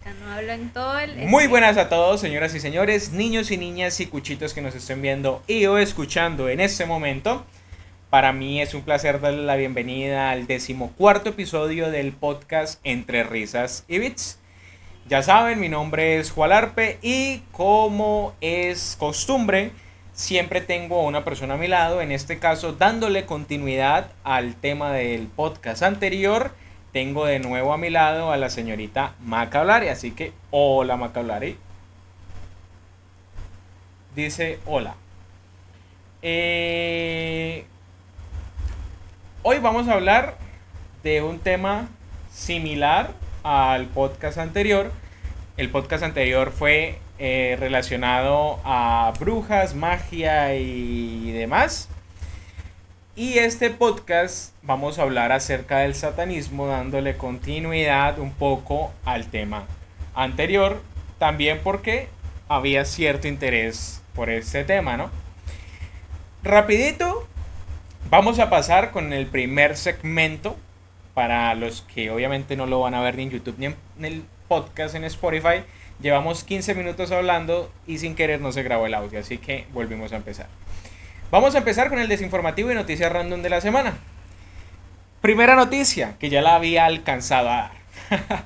No hablo en todo el Muy buenas a todos, señoras y señores, niños y niñas y cuchitos que nos estén viendo y o escuchando en este momento. Para mí es un placer darle la bienvenida al 14º episodio del podcast Entre Risas y Bits. Ya saben, mi nombre es Juan Arpe y como es costumbre, siempre tengo a una persona a mi lado, en este caso dándole continuidad al tema del podcast anterior. Tengo de nuevo a mi lado a la señorita Macaulari, así que hola Macaulari. Dice hola. Eh, Hoy vamos a hablar de un tema similar al podcast anterior. El podcast anterior fue relacionado a brujas, magia y demás. Y este podcast vamos a hablar acerca del satanismo, dándole continuidad un poco al tema anterior. También porque había cierto interés por este tema, ¿no? Rapidito, vamos a pasar con el primer segmento. Para los que obviamente no lo van a ver ni en YouTube ni en el podcast en Spotify, llevamos 15 minutos hablando y sin querer no se grabó el audio, así que volvimos a empezar. Vamos a empezar con el desinformativo y noticias random de la semana. Primera noticia, que ya la había alcanzado a dar.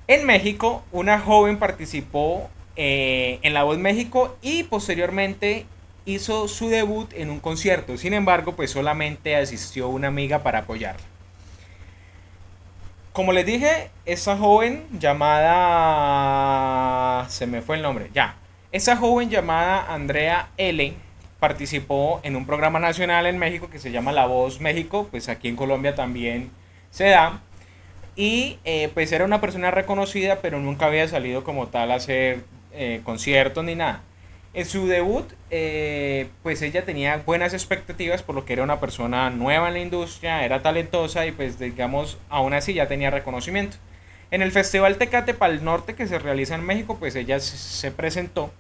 En México, una joven participó en La Voz México y posteriormente hizo su debut en un concierto. Sin embargo, pues solamente asistió una amiga para apoyarla. Como les dije, esa joven llamada... Se me fue el nombre, ya. Esa joven llamada Andrea L. participó en un programa nacional en México que se llama La Voz México, pues aquí en Colombia también se da. Y pues era una persona reconocida, pero nunca había salido como tal a hacer conciertos ni nada. En su debut, pues ella tenía buenas expectativas por lo que era una persona nueva en la industria, era talentosa y pues digamos, aún así ya tenía reconocimiento. En el Festival Tecate Pal Norte que se realiza en México, pues ella se presentó.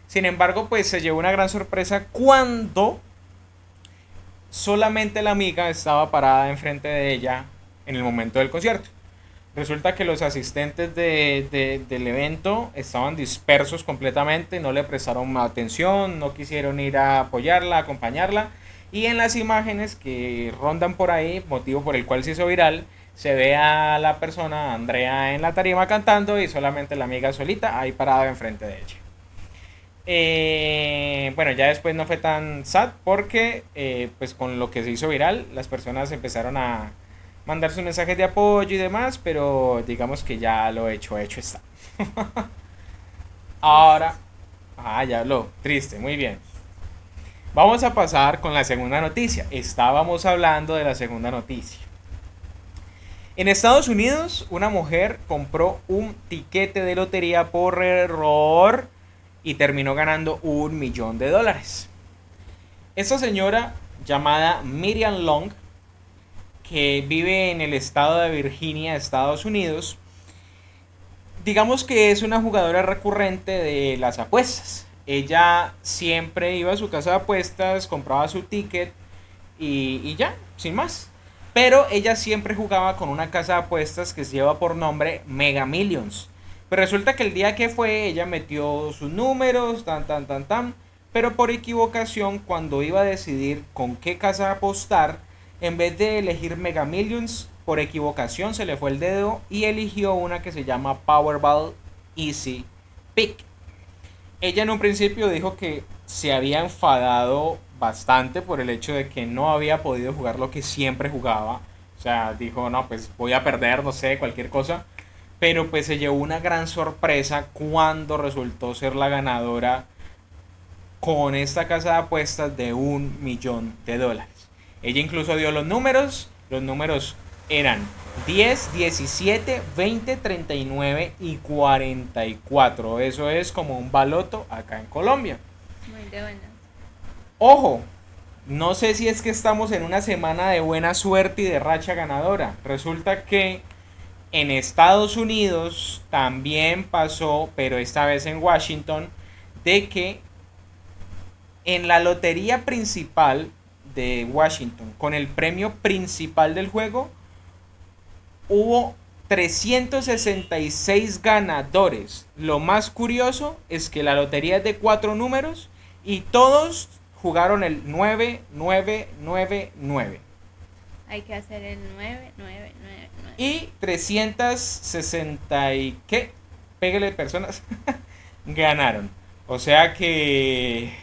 Sin embargo, pues se llevó una gran sorpresa cuando solamente la amiga estaba parada enfrente de ella en el momento del concierto. Resulta que los asistentes del evento estaban dispersos completamente, no le prestaron atención, no quisieron ir a apoyarla, a acompañarla. Y en las imágenes que rondan por ahí, motivo por el cual se hizo viral, se ve a la persona, Andrea, en la tarima cantando y solamente la amiga solita ahí parada enfrente de ella. Bueno, ya después no fue tan sad porque pues con lo que se hizo viral, las personas empezaron a mandar sus mensajes de apoyo y demás, pero digamos que ya lo hecho está. Ahora, triste. ya habló, triste, muy bien. Vamos a pasar con la segunda noticia. Estábamos hablando de la segunda noticia. En Estados Unidos, una mujer compró un tiquete de lotería por error y terminó ganando $1 millón. Esta señora llamada Miriam Long, que vive en el estado de Virginia, Estados Unidos, digamos que es una jugadora recurrente de las apuestas. Ella siempre iba a su casa de apuestas, compraba su ticket y ya, sin más. Pero ella siempre jugaba con una casa de apuestas que se lleva por nombre Mega Millions. Pero resulta que el día que fue, ella metió sus números, tan. Pero por equivocación, cuando iba a decidir con qué casa apostar, en vez de elegir Mega Millions, por equivocación se le fue el dedo y eligió una que se llama Powerball Easy Pick. Ella en un principio dijo que se había enfadado bastante por el hecho de que no había podido jugar lo que siempre jugaba. O sea, dijo, no, pues voy a perder, no sé, cualquier cosa. Pero pues se llevó una gran sorpresa cuando resultó ser la ganadora con esta casa de apuestas de $1 millón. Ella incluso dio los números eran 10, 17, 20, 39 y 44. Eso es como un baloto acá en Colombia. Muy de buenas. Ojo, no sé si es que estamos en una semana de buena suerte y de racha ganadora. Resulta que en Estados Unidos también pasó, pero esta vez en Washington, de que en la lotería principal de Washington, con el premio principal del juego, hubo 366 ganadores. Lo más curioso es que la lotería es de 4 números y todos jugaron el 9999. Hay que hacer el 9999. Y 360 y qué, pégale personas, ganaron. O sea que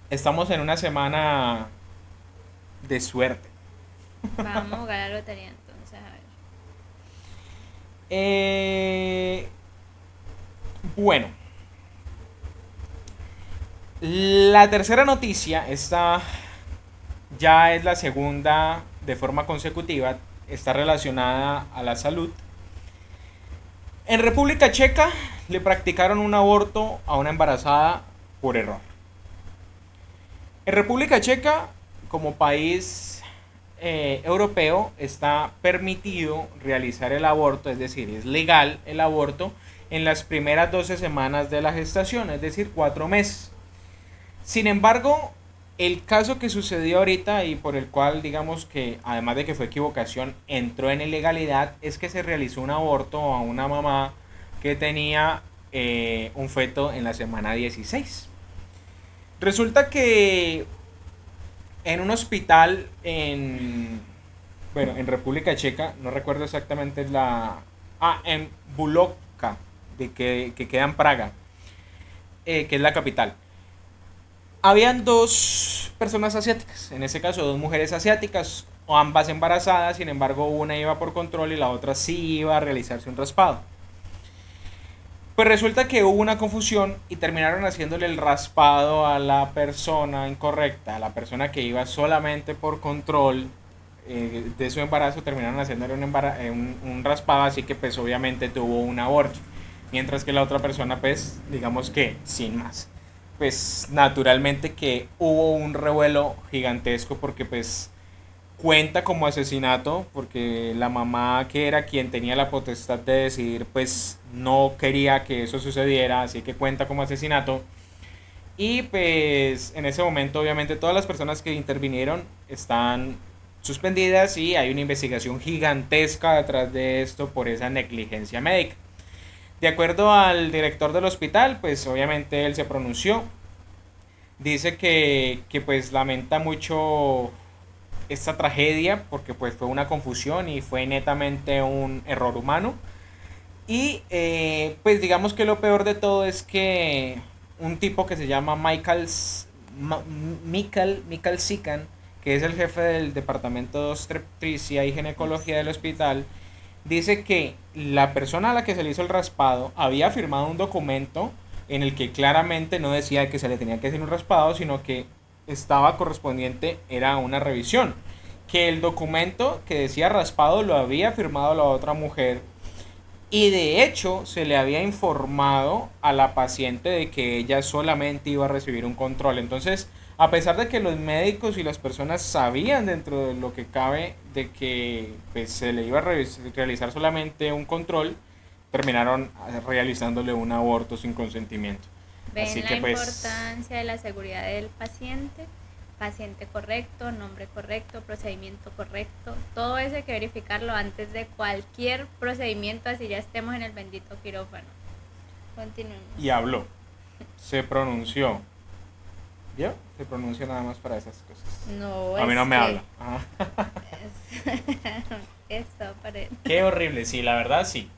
estamos en una semana de suerte. Vamos a jugar a la lotería entonces, a ver. Bueno, la tercera noticia, esta ya es la segunda de forma consecutiva, está relacionada a la salud. En República Checa le practicaron un aborto a una embarazada por error. En República Checa, como país europeo, está permitido realizar el aborto, es decir, es legal el aborto en las primeras 12 semanas de la gestación, es decir, 4 meses. Sin embargo, el caso que sucedió ahorita y por el cual digamos que además de que fue equivocación entró en ilegalidad es que se realizó un aborto a una mamá que tenía un feto en la semana 16. Resulta que en un hospital en República Checa, no recuerdo exactamente en Bulovka, que queda en Praga, que es la capital. Habían dos personas asiáticas, en ese caso dos mujeres asiáticas, ambas embarazadas, sin embargo una iba por control y la otra sí iba a realizarse un raspado. Pues resulta que hubo una confusión y terminaron haciéndole el raspado a la persona incorrecta, a la persona que iba solamente por control de su embarazo, terminaron haciéndole un raspado, así que pues obviamente tuvo un aborto, mientras que la otra persona pues digamos que sin más. Pues naturalmente que hubo un revuelo gigantesco porque pues cuenta como asesinato porque la mamá que era quien tenía la potestad de decidir pues no quería que eso sucediera, así que cuenta como asesinato. Y pues en ese momento obviamente todas las personas que intervinieron están suspendidas y hay una investigación gigantesca detrás de esto por esa negligencia médica. De acuerdo al director del hospital, pues obviamente él se pronunció. Dice que pues lamenta mucho esta tragedia porque pues fue una confusión y fue netamente un error humano. Y pues digamos que lo peor de todo es que un tipo que se llama Michael Sikan, que es el jefe del departamento de obstetricia y ginecología del hospital, dice que la persona a la que se le hizo el raspado había firmado un documento en el que claramente no decía que se le tenía que hacer un raspado, sino que estaba correspondiente, era una revisión. Que el documento que decía raspado lo había firmado la otra mujer y de hecho se le había informado a la paciente de que ella solamente iba a recibir un control. Entonces, a pesar de que los médicos y las personas sabían dentro de lo que cabe de que pues, se le iba a realizar solamente un control, terminaron realizándole un aborto sin consentimiento. Ven Así la que pues importancia de la seguridad del paciente, paciente correcto, nombre correcto, procedimiento correcto, todo eso hay que verificarlo antes de cualquier procedimiento, así ya estemos en el bendito quirófano. Continuemos. y habló, se pronunció. ¿Vio? Se pronuncia nada más para esas cosas. No, A mí no me habla. Ajá. Eso parece. Qué horrible, sí, la verdad sí.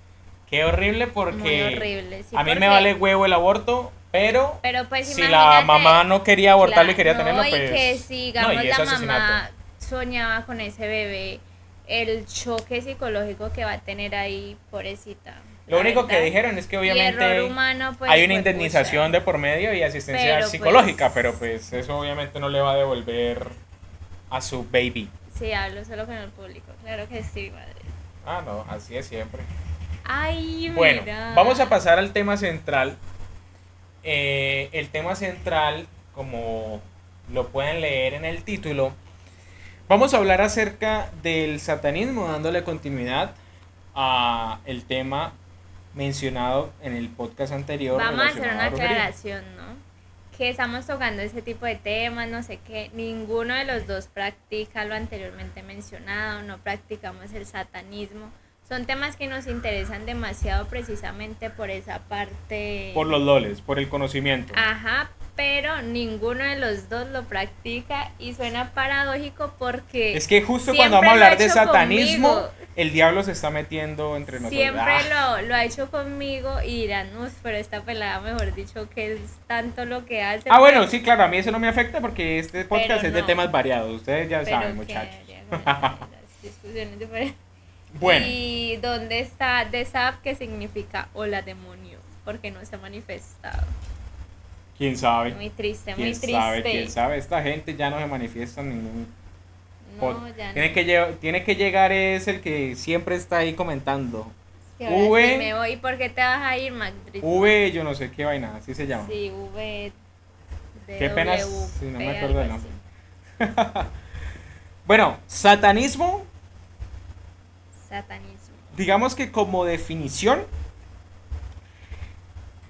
Qué horrible Muy porque horrible, sí, a mí porque- me vale huevo el aborto, pero pues si imagínate, la mamá no quería abortarlo y quería no, tenerlo, y pues que si digamos no, y es la asesinato. mamá soñaba con ese bebé, el choque psicológico que va a tener ahí, pobrecita. Lo la único que verdad. dijeron es que Y obviamente error humano, pues, hay una fue indemnización pucha. de por medio y asistencia Pero, psicológica, pues, pero pues eso obviamente no le va a devolver a su baby. Sí, hablo solo con el público, claro que sí, madre. Ah, no, así es siempre. Ay, Bueno, mira. vamos a pasar al tema central. El tema central, como lo pueden leer en el título, vamos a hablar acerca del satanismo, dándole continuidad a el tema mencionado en el podcast anterior. Vamos a hacer relacionado una a brujería. aclaración, ¿no? Que estamos tocando ese tipo de temas, no sé qué. Ninguno de los dos practica lo anteriormente mencionado, no practicamos el satanismo. son temas que nos interesan demasiado precisamente por esa parte. Por los loles, por el conocimiento. Ajá, pero ninguno de los dos lo practica y suena paradójico porque Es que justo cuando vamos a siempre lo ha hablar de hecho satanismo, conmigo. el diablo se está metiendo entre nosotros. Siempre Ah. lo ha hecho conmigo y dirán, "Uf, pero esta pelada, mejor dicho, que es tanto lo que hace". Ah, bueno, sí, claro, a mí eso no me afecta porque este podcast Pero es de no. temas variados, ustedes ya Pero saben, que muchachos. haría con las discusiones diferentes. Bueno, ¿Y dónde está Desab, que significa hola demonio? Porque no se ha manifestado. quién sabe. Muy triste, muy ¿Quién triste. sabe? ¿Quién sabe? Esta gente ya no se manifiesta en ningún No, ya tiene no. tiene que llegar es el que siempre está ahí comentando. Que ahora V. sí me voy. ¿Y por qué te vas a ir, Madrid? V, yo no sé qué vaina, así se llama. Sí, V. Qué pena DW, si no me P, acuerdo del algo nombre. así. Bueno, satanismo, Satanismo. digamos que como definición,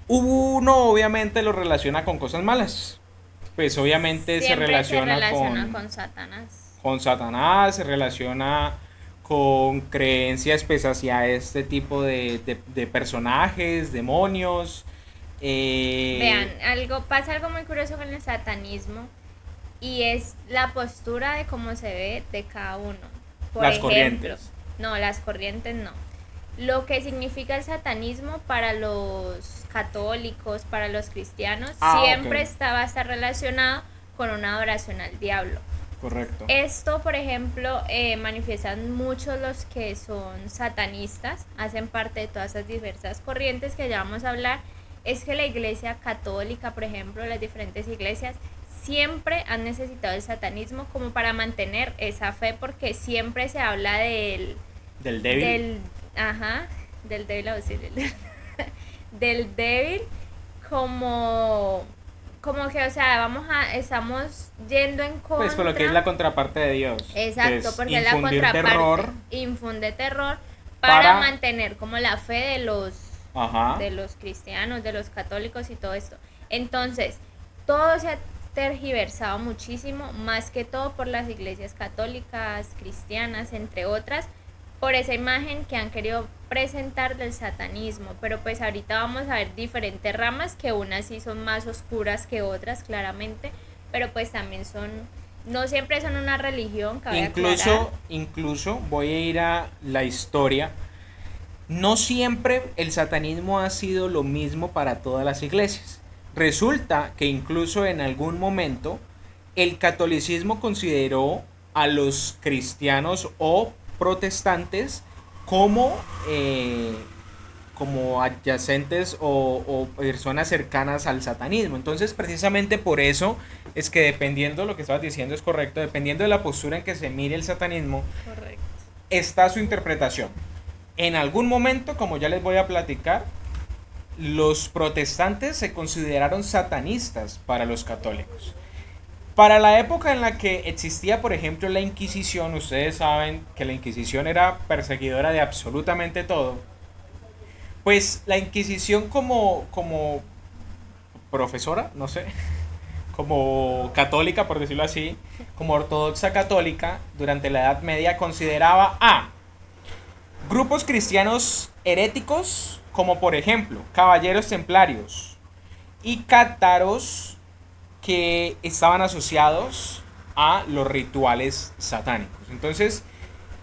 uno obviamente lo relaciona con cosas malas. Pues obviamente se Siempre relaciona, con Satanás. con Satanás, se relaciona con creencias pues hacia este tipo de personajes, demonios. Vean, pasa algo muy curioso con el satanismo y es la postura de cómo se ve de cada uno. Por Las ejemplo, corrientes. no, las corrientes no. Lo que significa el satanismo para los católicos, para los cristianos, siempre ok. va a estar relacionado con una adoración al diablo. Correcto. Esto, por ejemplo, manifiestan muchos los que son satanistas, hacen parte de todas esas diversas corrientes que ya vamos a hablar. Es que la iglesia católica, por ejemplo, las diferentes iglesias, siempre han necesitado el satanismo como para mantener esa fe, porque siempre se habla Del débil. del débil auxilio, del débil como que, o sea, estamos yendo en contra. Pues por lo que es la contraparte de Dios. Exacto, Pues, porque es la infundir contraparte. terror. Infunde terror Para- para mantener como la fe Ajá. de los cristianos, de los católicos y todo esto. Entonces, todo se ha tergiversado muchísimo, más que todo por las iglesias católicas, cristianas, entre otras, por esa imagen que han querido presentar del satanismo. Pero pues ahorita vamos a ver diferentes ramas, que unas sí son más oscuras que otras, claramente, pero pues también no siempre son una religión, cabe aclarar. Incluso voy a ir a la historia. No siempre el satanismo ha sido lo mismo para todas las iglesias. Resulta que incluso en algún momento el catolicismo consideró a los cristianos o protestantes como, como adyacentes o personas cercanas al satanismo. Entonces, precisamente por eso es que, dependiendo, lo que estabas diciendo es correcto, dependiendo de la postura en que se mire el satanismo, Correcto. está su interpretación. En algún momento, como ya les voy a platicar, los protestantes se consideraron satanistas para los católicos. Para la época en la que existía, por ejemplo, la Inquisición, ustedes saben que la Inquisición era perseguidora de absolutamente todo. Pues la Inquisición como profesora, no sé, como católica, por decirlo así, como ortodoxa católica, durante la Edad Media consideraba a grupos cristianos heréticos, como por ejemplo caballeros templarios y cátaros, que estaban asociados a los rituales satánicos. Entonces,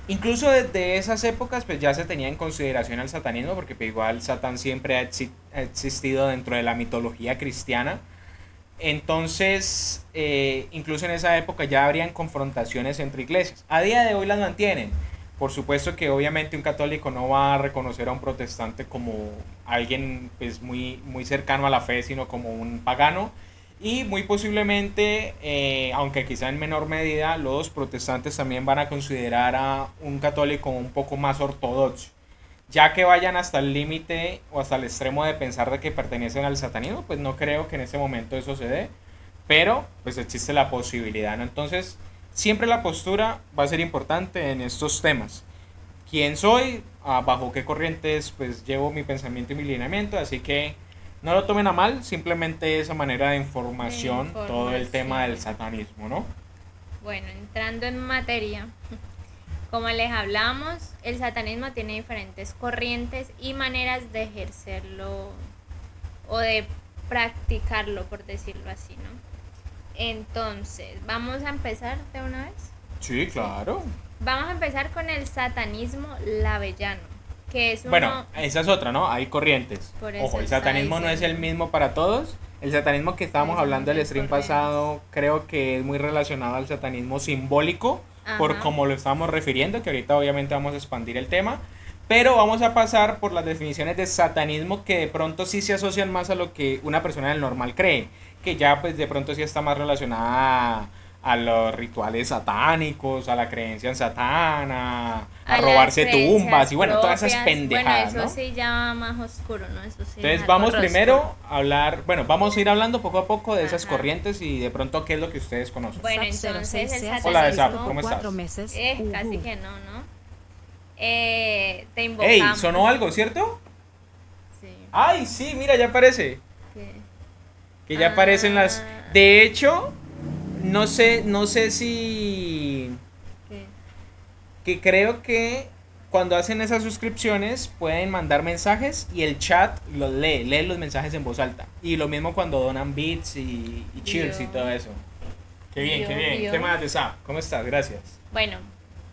incluso desde esas épocas, pues ya se tenía en consideración el satanismo, porque pues, igual Satán siempre ha existido dentro de la mitología cristiana. Entonces, incluso en esa época ya habrían confrontaciones entre iglesias. A día de hoy las mantienen. Por supuesto que obviamente un católico no va a reconocer a un protestante como alguien pues muy cercano a la fe, sino como un pagano. Y muy posiblemente, aunque quizá en menor medida, los protestantes también van a considerar a un católico un poco más ortodoxo. Ya que vayan hasta el límite o hasta el extremo de pensar de que pertenecen al satanismo, pues no creo que en ese momento eso se dé. Pero pues existe la posibilidad, ¿no? Entonces, siempre la postura va a ser importante en estos temas. ¿Quién soy? ¿Bajo qué corrientes pues llevo mi pensamiento y mi lineamiento? Así que no lo tomen a mal, simplemente esa manera de información, todo el tema del satanismo, ¿no? Bueno, entrando en materia, Como les hablamos, el satanismo tiene diferentes corrientes y maneras de ejercerlo o de practicarlo, por decirlo así, ¿no? Entonces, vamos a empezar de una vez. Sí, claro. Vamos a empezar con el satanismo lavellano, que es uno... Bueno, esa es otra, ¿no? Hay corrientes. Por eso Ojo, el estaba satanismo no es el diciendo. mismo para todos. El satanismo que estábamos Hay hablando del muchas stream corrientes. pasado, creo que es muy relacionado al satanismo simbólico, por Ajá. como lo estamos refiriendo, que ahorita obviamente vamos a expandir el tema. Pero vamos a pasar por las definiciones de satanismo que de pronto sí se asocian más a lo que una persona del normal cree, que ya pues de pronto sí está más relacionada a los rituales satánicos, a la creencia en Satán, a A las robarse creencias tumbas y bueno, todas esas propias. pendejadas, Bueno, eso ¿no? sí ya va más oscuro, ¿no? Eso sí es Entonces algo vamos rosco. primero a hablar, bueno, vamos a ir hablando poco a poco de esas Ajá. corrientes y de pronto qué es lo que ustedes conocen. Bueno, Zap entonces 06 el Hola, Zap, satanismo... ¿cómo estás? 4 meses. Casi que no, ¿no? Te ¡Ey! invocamos. ¿Sonó algo, cierto? Sí. ¡Ay, sí! Mira, ya aparece. ¿Qué? Que ya aparecen las... Ah. De hecho, no sé si... ¿Qué? Que creo que cuando hacen esas suscripciones pueden mandar mensajes y el chat los lee los mensajes en voz alta. Y lo mismo cuando donan bits y cheers y Vio. todo eso. Qué bien, qué Vio, bien. vio. ¿Qué más de Zap? ¿Cómo estás? Gracias. Bueno,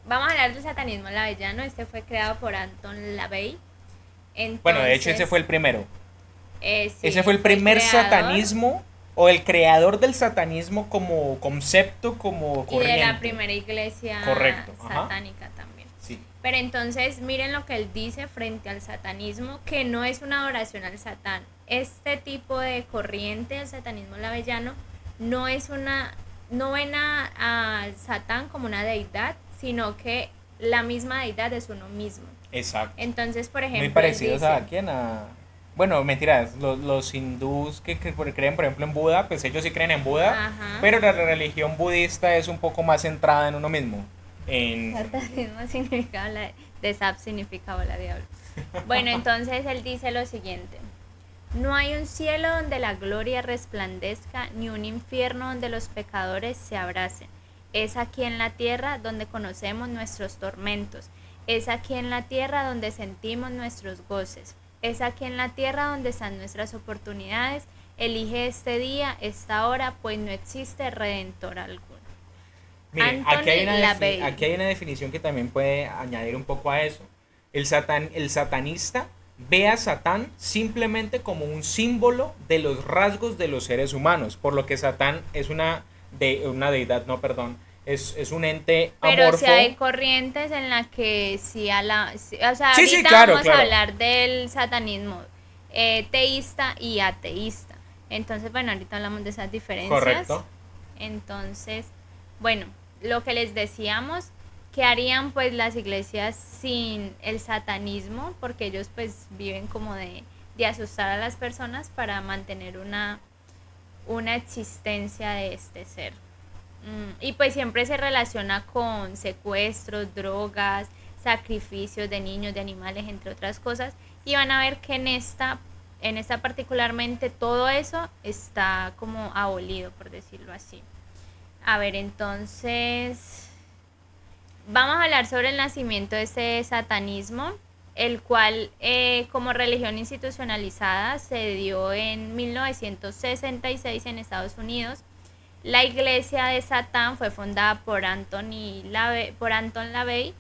vamos a hablar del satanismo lavellano. Este fue creado por Anton LaVey. Bueno, de hecho ese fue el primero. Sí, Ese fue el primer creador satanismo o el creador del satanismo como concepto, como y de corriente. la primera iglesia Correcto, ajá. satánica también. Sí. Pero entonces miren lo que él dice frente al satanismo, que no es una adoración al satán. Este tipo de corriente del satanismo lavellano no es una, no ven al satán como una deidad, sino que la misma deidad es uno mismo. Exacto. Entonces, por ejemplo, Muy él parecidos dice, a quién, a... Bueno, mentiras, los hindús que creen, por ejemplo, en Buda, pues ellos sí creen en Buda, Ajá. pero la religión budista es un poco más centrada en uno mismo. En... Satanismo significa de Sap significa hola diablo. Bueno, entonces él dice lo siguiente: no hay un cielo donde la gloria resplandezca, ni un infierno donde los pecadores se abracen. Es aquí en la tierra donde conocemos nuestros tormentos. Es aquí en la tierra donde sentimos nuestros goces. Es aquí en la tierra donde están nuestras oportunidades. Elige este día, esta hora, pues no existe redentor alguno. Miren, Anthony aquí LaVey. hay una definición que también puede añadir un poco a eso. El satanista ve a Satán simplemente como un símbolo de los rasgos de los seres humanos, por lo que Satán es una deidad, no, perdón, es un ente Pero amorfo. si hay corrientes en las que sí o sea, Sí, ahorita sí, claro, vamos claro. a hablar del satanismo teísta y ateísta. Entonces, bueno, ahorita hablamos de esas diferencias. Correcto. Entonces, bueno, lo que les decíamos, que harían pues las iglesias sin el satanismo, porque ellos pues viven como de asustar a las personas para mantener una existencia de este ser. Y pues siempre se relaciona con secuestros, drogas, sacrificios de niños, de animales, entre otras cosas. Y van a ver que en esta particularmente todo eso está como abolido, por decirlo así. A ver, entonces vamos a hablar sobre el nacimiento de este satanismo, el cual como religión institucionalizada se dio en 1966 en Estados Unidos. La iglesia de Satán fue fundada por Anton LaVey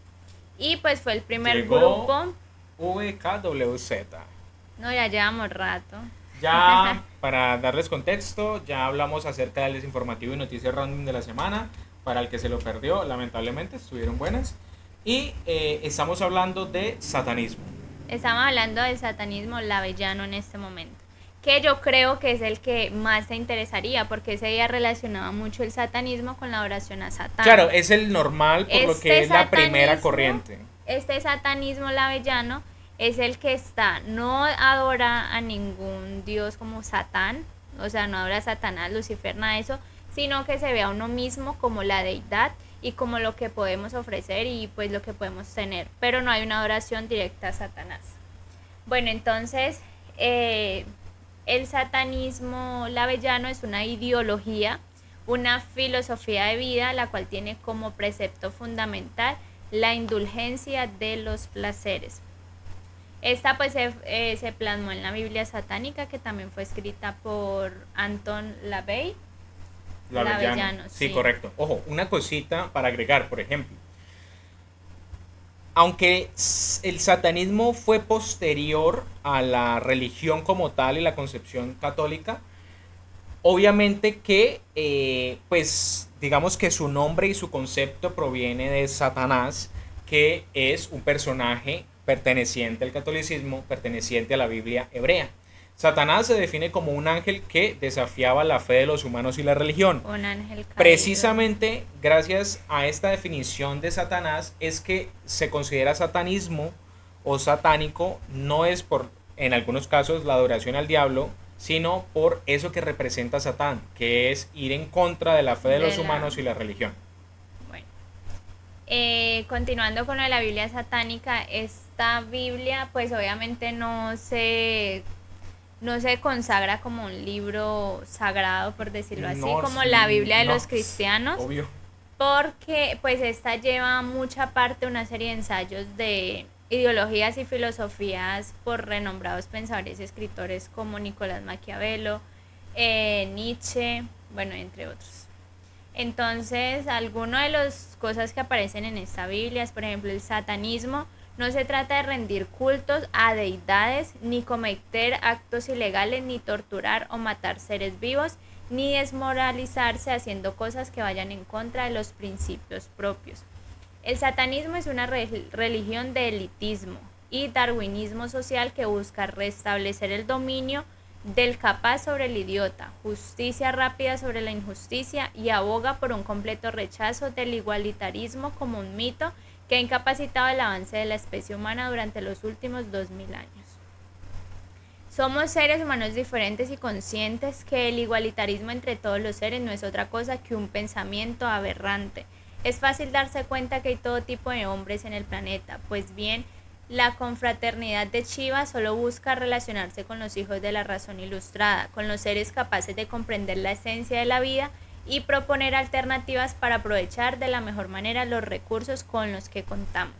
y pues fue el primer Llegó grupo. VKWZ. No, ya llevamos rato. Ya, para darles contexto, ya hablamos acerca del desinformativo y noticias random de la semana. Para el que se lo perdió, lamentablemente, estuvieron buenas. Y estamos hablando de satanismo. Estamos hablando del satanismo lavellano en este momento, que yo creo que es el que más te interesaría, porque ese día relacionaba mucho el satanismo con la oración a Satán. Claro, es el normal por lo que es la primera satanismo- corriente. Este satanismo lavellano es el que no adora a ningún dios como Satán, o sea, no adora a Satanás, Lucifer, nada de eso, sino que se ve a uno mismo como la deidad y como lo que podemos ofrecer y pues lo que podemos tener, pero no hay una adoración directa a Satanás. Bueno, entonces el satanismo lavellano es una ideología, una filosofía de vida, la cual tiene como precepto fundamental la indulgencia de los placeres. Esta pues se plasmó en la Biblia satánica, que también fue escrita por Anton Lavellano. Sí, correcto. Ojo, una cosita para agregar, por ejemplo. Aunque el satanismo fue posterior a la religión como tal y la concepción católica, obviamente que, pues, digamos que su nombre y su concepto proviene de Satanás, que es un personaje perteneciente al catolicismo, perteneciente a la Biblia hebrea. Satanás se define como un ángel que desafiaba la fe de los humanos y la religión. Un ángel caído. Precisamente gracias a esta definición de Satanás es que se considera satanismo o satánico, no es por, en algunos casos, la adoración al diablo, sino por eso que representa Satán, que es ir en contra de la fe de los humanos y la religión. Bueno, continuando con lo de la Biblia satánica, esta Biblia pues obviamente no se consagra como un libro sagrado, por decirlo así, como la Biblia de los cristianos. Obvio. Porque pues esta lleva mucha parte, una serie de ensayos de ideologías y filosofías por renombrados pensadores y escritores como Nicolás Maquiavelo, Nietzsche, bueno, entre otros. Entonces, algunas de las cosas que aparecen en esta Biblia es, por ejemplo, el satanismo. No se trata de rendir cultos a deidades, ni cometer actos ilegales, ni torturar o matar seres vivos, ni desmoralizarse haciendo cosas que vayan en contra de los principios propios. El satanismo es una religión de elitismo y darwinismo social que busca restablecer el dominio del capaz sobre el idiota, justicia rápida sobre la injusticia, y aboga por un completo rechazo del igualitarismo como un mito que ha incapacitado el avance de la especie humana durante los últimos 2000 años. Somos seres humanos diferentes y conscientes que el igualitarismo entre todos los seres no es otra cosa que un pensamiento aberrante. Es fácil darse cuenta que hay todo tipo de hombres en el planeta, pues bien, la confraternidad de Shiva solo busca relacionarse con los hijos de la razón ilustrada, con los seres capaces de comprender la esencia de la vida y proponer alternativas para aprovechar de la mejor manera los recursos con los que contamos.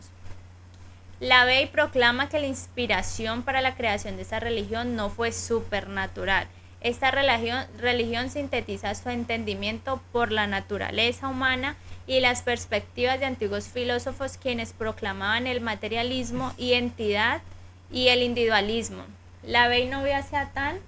La Bey proclama que la inspiración para la creación de esta religión no fue supernatural. Esta religión sintetiza su entendimiento por la naturaleza humana y las perspectivas de antiguos filósofos quienes proclamaban el materialismo y entidad y el individualismo. La Bey no ve a Satán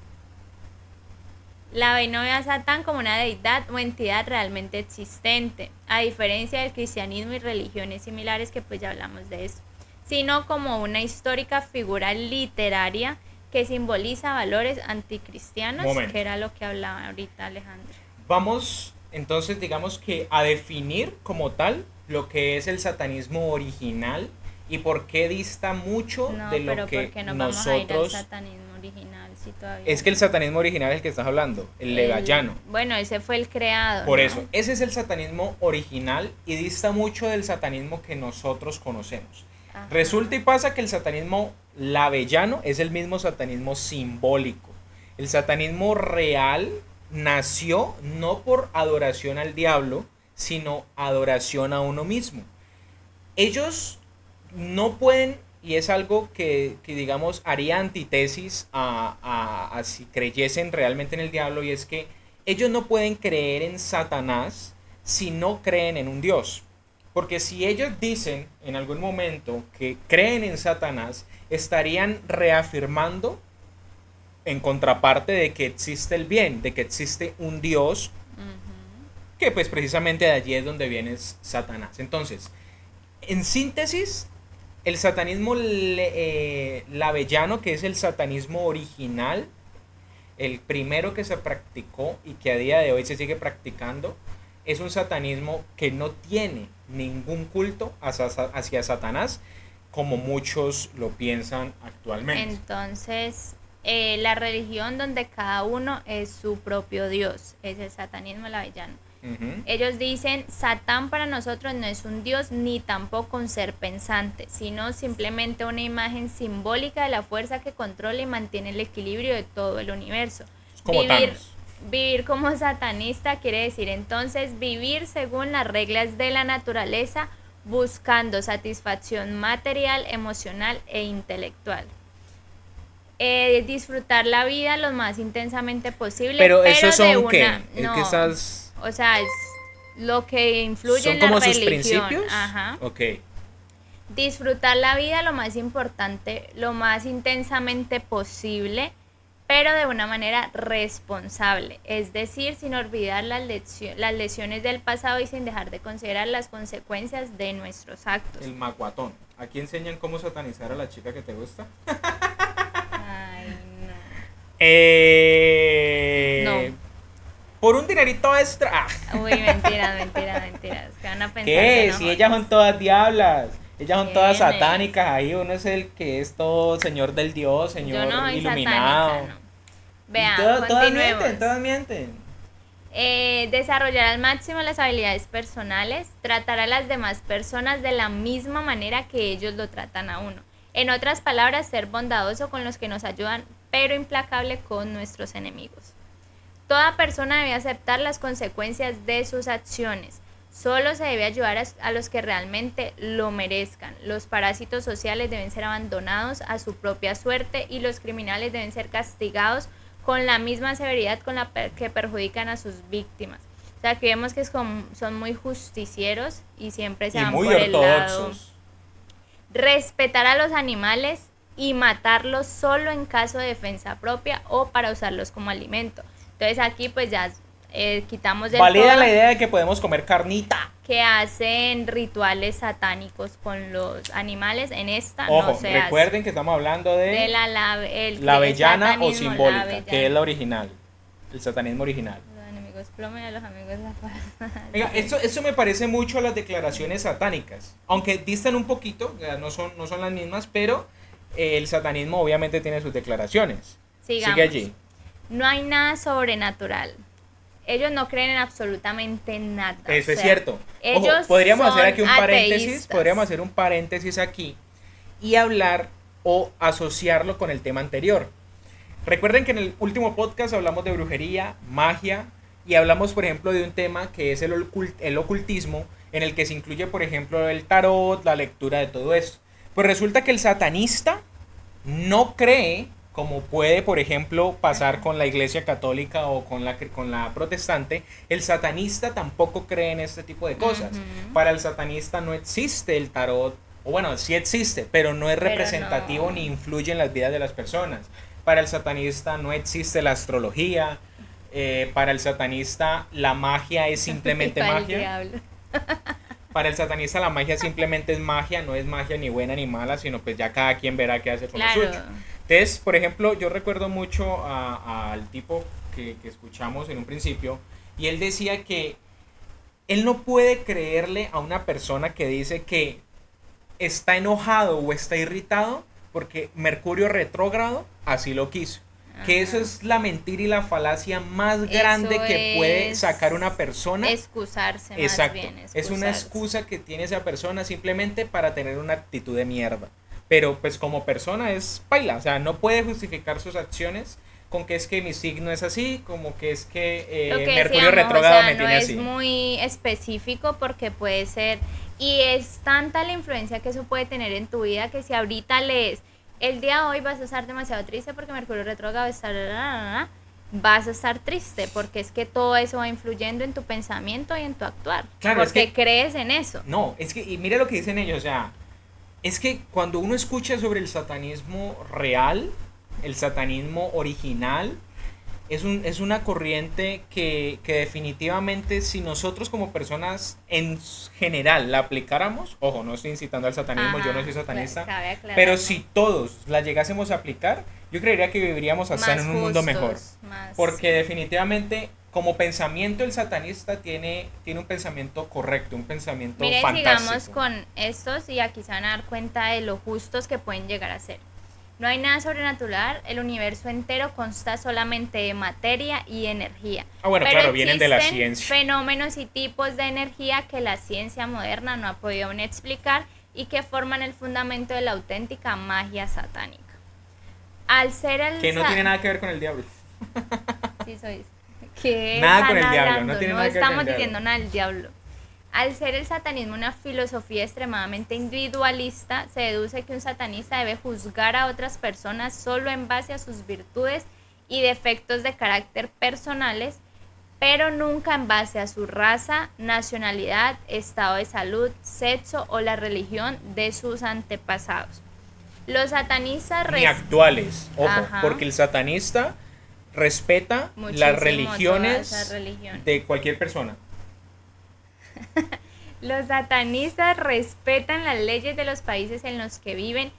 como una deidad o entidad realmente existente, a diferencia del cristianismo y religiones similares, que pues ya hablamos de eso, sino como una histórica figura literaria que simboliza valores anticristianos, que era lo que hablaba ahorita Alejandro. Vamos entonces, digamos que a definir como tal lo que es el satanismo original y por qué dista mucho de lo que ¿por qué no vamos a ir al satanismo original? Si todavía es que el satanismo original es el que estás hablando, el levallano. Bueno, ese fue el creado. Por eso, ese es el satanismo original y dista mucho del satanismo que nosotros conocemos. Ajá. Resulta y pasa que el satanismo lavellano es el mismo satanismo simbólico. El satanismo real nació no por adoración al diablo, sino adoración a uno mismo. Ellos no pueden, y es algo que digamos haría antítesis a si creyesen realmente en el diablo, y es que ellos no pueden creer en Satanás si no creen en un Dios. Porque si ellos dicen en algún momento que creen en Satanás, estarían reafirmando en contraparte de que existe el bien, de que existe un Dios, que pues precisamente de allí es donde viene Satanás. Entonces, en síntesis, el satanismo lavellano, que es el satanismo original, el primero que se practicó y que a día de hoy se sigue practicando, es un satanismo que no tiene ningún culto hacia Satanás, como muchos lo piensan actualmente. Entonces, la religión donde cada uno es su propio Dios, es el satanismo lavellano. Ellos dicen, Satán para nosotros no es un Dios ni tampoco un ser pensante, sino simplemente una imagen simbólica de la fuerza que controla y mantiene el equilibrio de todo el universo. Como Vivir como satanista quiere decir entonces vivir según las reglas de la naturaleza buscando satisfacción material, emocional e intelectual. Disfrutar la vida lo más intensamente posible, Pero pero esos de son qué? una, Es no, que estás... o sea, es lo que influye ¿Son en la como sus religión. principios? Ajá. Ok. Disfrutar la vida lo más importante, lo más intensamente posible, pero de una manera responsable, es decir, sin olvidar las lesiones del pasado y sin dejar de considerar las consecuencias de nuestros actos. El maguatón. Aquí enseñan cómo satanizar a la chica que te gusta. Ay, Eh... no. Por un dinerito extra. Ah. Uy, mentiras. Que van a pensar de ¿Qué? Si ellas nosotros. son todas diablas. Ellas son todas ¿Quién es? satánicas. Ahí uno es el que es todo señor del Dios, Yo señor no soy iluminado. satánica, no. Y Vean, todas continuemos. mienten, todas mienten. Desarrollar al máximo las habilidades personales, tratar a las demás personas de la misma manera que ellos lo tratan a uno. En otras palabras, ser bondadoso con los que nos ayudan, pero implacable con nuestros enemigos. Toda persona debe aceptar las consecuencias de sus acciones. Solo se debe ayudar a los que realmente lo merezcan. Los parásitos sociales deben ser abandonados a su propia suerte y los criminales deben ser castigados con la misma severidad con la que perjudican a sus víctimas. O sea, aquí vemos que son muy justicieros y siempre se Y van muy por el lado. ortodoxos. Respetar a los animales y matarlos solo en caso de defensa propia o para usarlos como alimento. Entonces aquí pues ya quitamos del Valida todo la idea de que podemos comer carnita. que hacen rituales satánicos con los animales. En esta Ojo, no se recuerden que estamos hablando hace. de De la avellana o satanismo, la simbólica, avellana. que es la original. El satanismo original. Los enemigos plomen, a los amigos la paz. Venga, esto me parece mucho a las declaraciones satánicas, aunque distan un poquito, o sea, no son las mismas, pero el satanismo obviamente tiene sus declaraciones. Sigamos. Sigue allí. No hay nada sobrenatural. Ellos no creen en absolutamente nada. Eso O es sea, cierto. Ojo, ellos podríamos son hacer aquí un paréntesis, ateístas. podríamos hacer un paréntesis aquí y hablar o asociarlo con el tema anterior. Recuerden que en el último podcast hablamos de brujería, magia y hablamos, por ejemplo, de un tema que es el ocultismo, en el que se incluye, por ejemplo, el tarot, la lectura de todo esto. Pues resulta que el satanista no cree, como puede, por ejemplo, pasar con la iglesia católica o con la protestante. El satanista tampoco cree en este tipo de cosas. Para el satanista no existe el tarot, o bueno, sí existe, pero no es representativo no. ni influye en las vidas de las personas. Para el satanista no existe la astrología. Para el satanista la magia es simplemente Para el magia. diablo. Para el satanista la magia simplemente es magia, no es magia ni buena ni mala, sino pues ya cada quien verá qué hace con lo Claro. suyo. Entonces, por ejemplo, yo recuerdo mucho al tipo que escuchamos en un principio, y él decía que él no puede creerle a una persona que dice que está enojado o está irritado porque Mercurio retrógrado así lo quiso. Que eso es la mentira y la falacia más grande Eso que puede es sacar una persona. Excusarse más Exacto. bien. Es una excusarse. excusa que tiene esa persona simplemente para tener una actitud de mierda. Pero pues como persona es paila, o sea, no puede justificar sus acciones con que es que mi signo es así, como que es que, Lo que Mercurio decíamos, retrógrado o sea, me no tiene es así. muy específico porque puede ser, y es tanta la influencia que eso puede tener en tu vida que si ahorita lees, el día de hoy vas a estar demasiado triste porque Mercurio retrógrado está, vas a estar triste porque es que todo eso va influyendo en tu pensamiento y en tu actuar, Claro, es porque que- crees en eso. No, es que, y mire lo que dicen ellos, o sea, es que cuando uno escucha sobre el satanismo real, el satanismo original, es una corriente que definitivamente si nosotros como personas en general la aplicáramos, ojo, no estoy incitando al satanismo, yo no soy satanista, cabe aclarar, pero ¿no? si todos la llegásemos a aplicar, yo creería que viviríamos hasta Más en un mundo mejor. justos, más- Porque definitivamente como pensamiento el satanista tiene un pensamiento correcto, un pensamiento Miren, fantástico. sigamos con estos y aquí se van a dar cuenta de lo justos que pueden llegar a ser. No hay nada sobrenatural, el universo entero consta solamente de materia y energía. Ah, bueno, Pero claro, vienen de la existen ciencia. fenómenos y tipos de energía que la ciencia moderna no ha podido aún explicar y que forman el fundamento de la auténtica magia satánica. Al ser el Que no tiene nada que ver con el diablo. Sí, soy. ¿Qué Nada con están el diablo, hablando? no tiene nada que ver con estamos el diablo. diciendo nada del diablo. Al ser el satanismo una filosofía extremadamente individualista, se deduce que un satanista debe juzgar a otras personas solo en base a sus virtudes y defectos de carácter personales, pero nunca en base a su raza, nacionalidad, estado de salud, sexo o la religión de sus antepasados. Los satanistas Ni actuales, ojo, Ajá. porque el satanista respeta Muchísimo las todas religiones esas religiones. de cualquier persona. Los satanistas respetan las leyes de los países en los que viven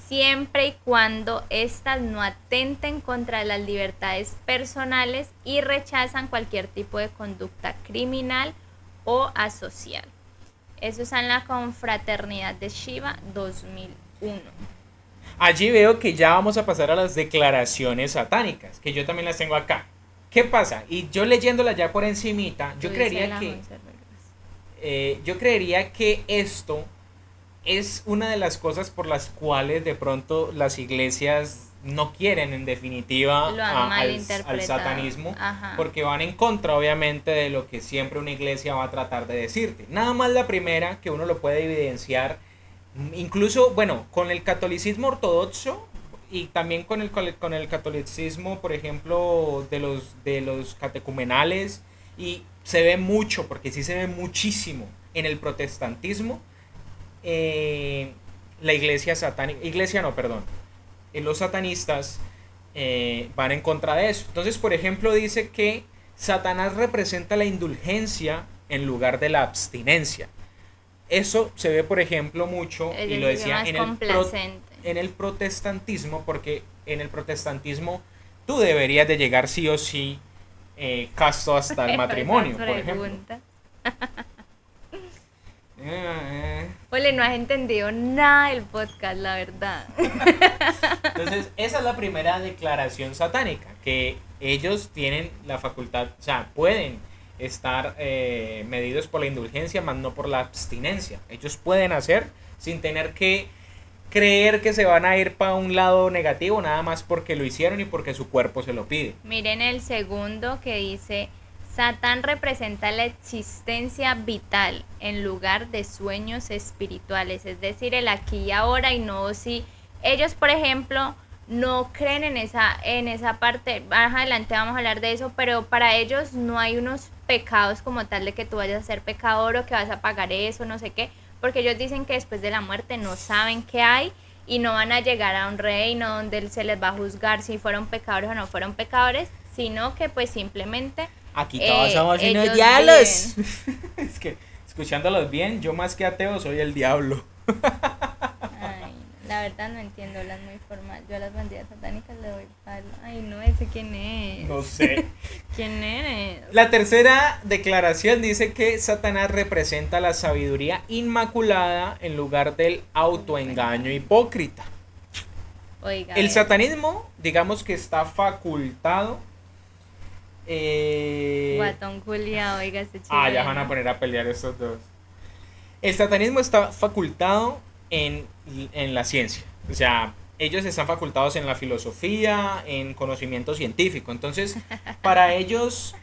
siempre y cuando éstas no atenten contra las libertades personales y rechazan cualquier tipo de conducta criminal o asocial. Eso está en la Confraternidad de Shiva 2001. Allí veo que ya vamos a pasar a las declaraciones satánicas, que yo también las tengo acá. ¿Qué pasa? Y yo leyéndolas ya por encimita, yo creería que esto es una de las cosas por las cuales de pronto las iglesias no quieren en definitiva al satanismo, Ajá. porque van en contra obviamente de lo que siempre una iglesia va a tratar de decirte. Nada más la primera que uno lo puede evidenciar, incluso, bueno, con el catolicismo ortodoxo y también con el catolicismo, por ejemplo, de los catecumenales, y se ve mucho, porque sí se ve muchísimo en el protestantismo, la iglesia satánica, los satanistas van en contra de eso. Entonces, por ejemplo, dice que Satanás representa la indulgencia en lugar de la abstinencia. Eso se ve, por ejemplo, mucho, y lo decía en el protestantismo, porque en el protestantismo tú deberías de llegar sí o sí casto hasta el matrimonio, por ejemplo. Ole, no has entendido nada del podcast, la verdad. Entonces, esa es la primera declaración satánica, que ellos tienen la facultad, o sea, pueden estar medidos por la indulgencia, más no por la abstinencia. Ellos pueden hacer sin tener que creer que se van a ir para un lado negativo, nada más porque lo hicieron y porque su cuerpo se lo pide. Miren el segundo que dice: Satán representa la existencia vital en lugar de sueños espirituales, es decir, el aquí y ahora, y no si ellos, por ejemplo, no creen en esa parte. Más adelante vamos a hablar de eso, pero para ellos no hay unos pecados como tal de que tú vayas a ser pecador o que vas a pagar eso, no sé qué, porque ellos dicen que después de la muerte no saben qué hay y no van a llegar a un reino donde se les va a juzgar si fueron pecadores o no fueron pecadores, sino que pues simplemente aquí todos somos unos ellos diablos. Es que escuchándolos bien, yo más que ateo soy el diablo. Ay, la verdad no entiendo, las muy formal. Yo a las bandidas satánicas le doy palo. Ay, no, ese quién es. No sé. ¿Quién eres? La tercera declaración dice que Satanás representa la sabiduría inmaculada en lugar del autoengaño hipócrita. Oiga, El satanismo, digamos que está facultado. Guatón culiao, oiga, ese chico. Ya van a poner a pelear estos dos. El satanismo está facultado en la ciencia. O sea, ellos están facultados en la filosofía, en conocimiento científico. Entonces, para ellos,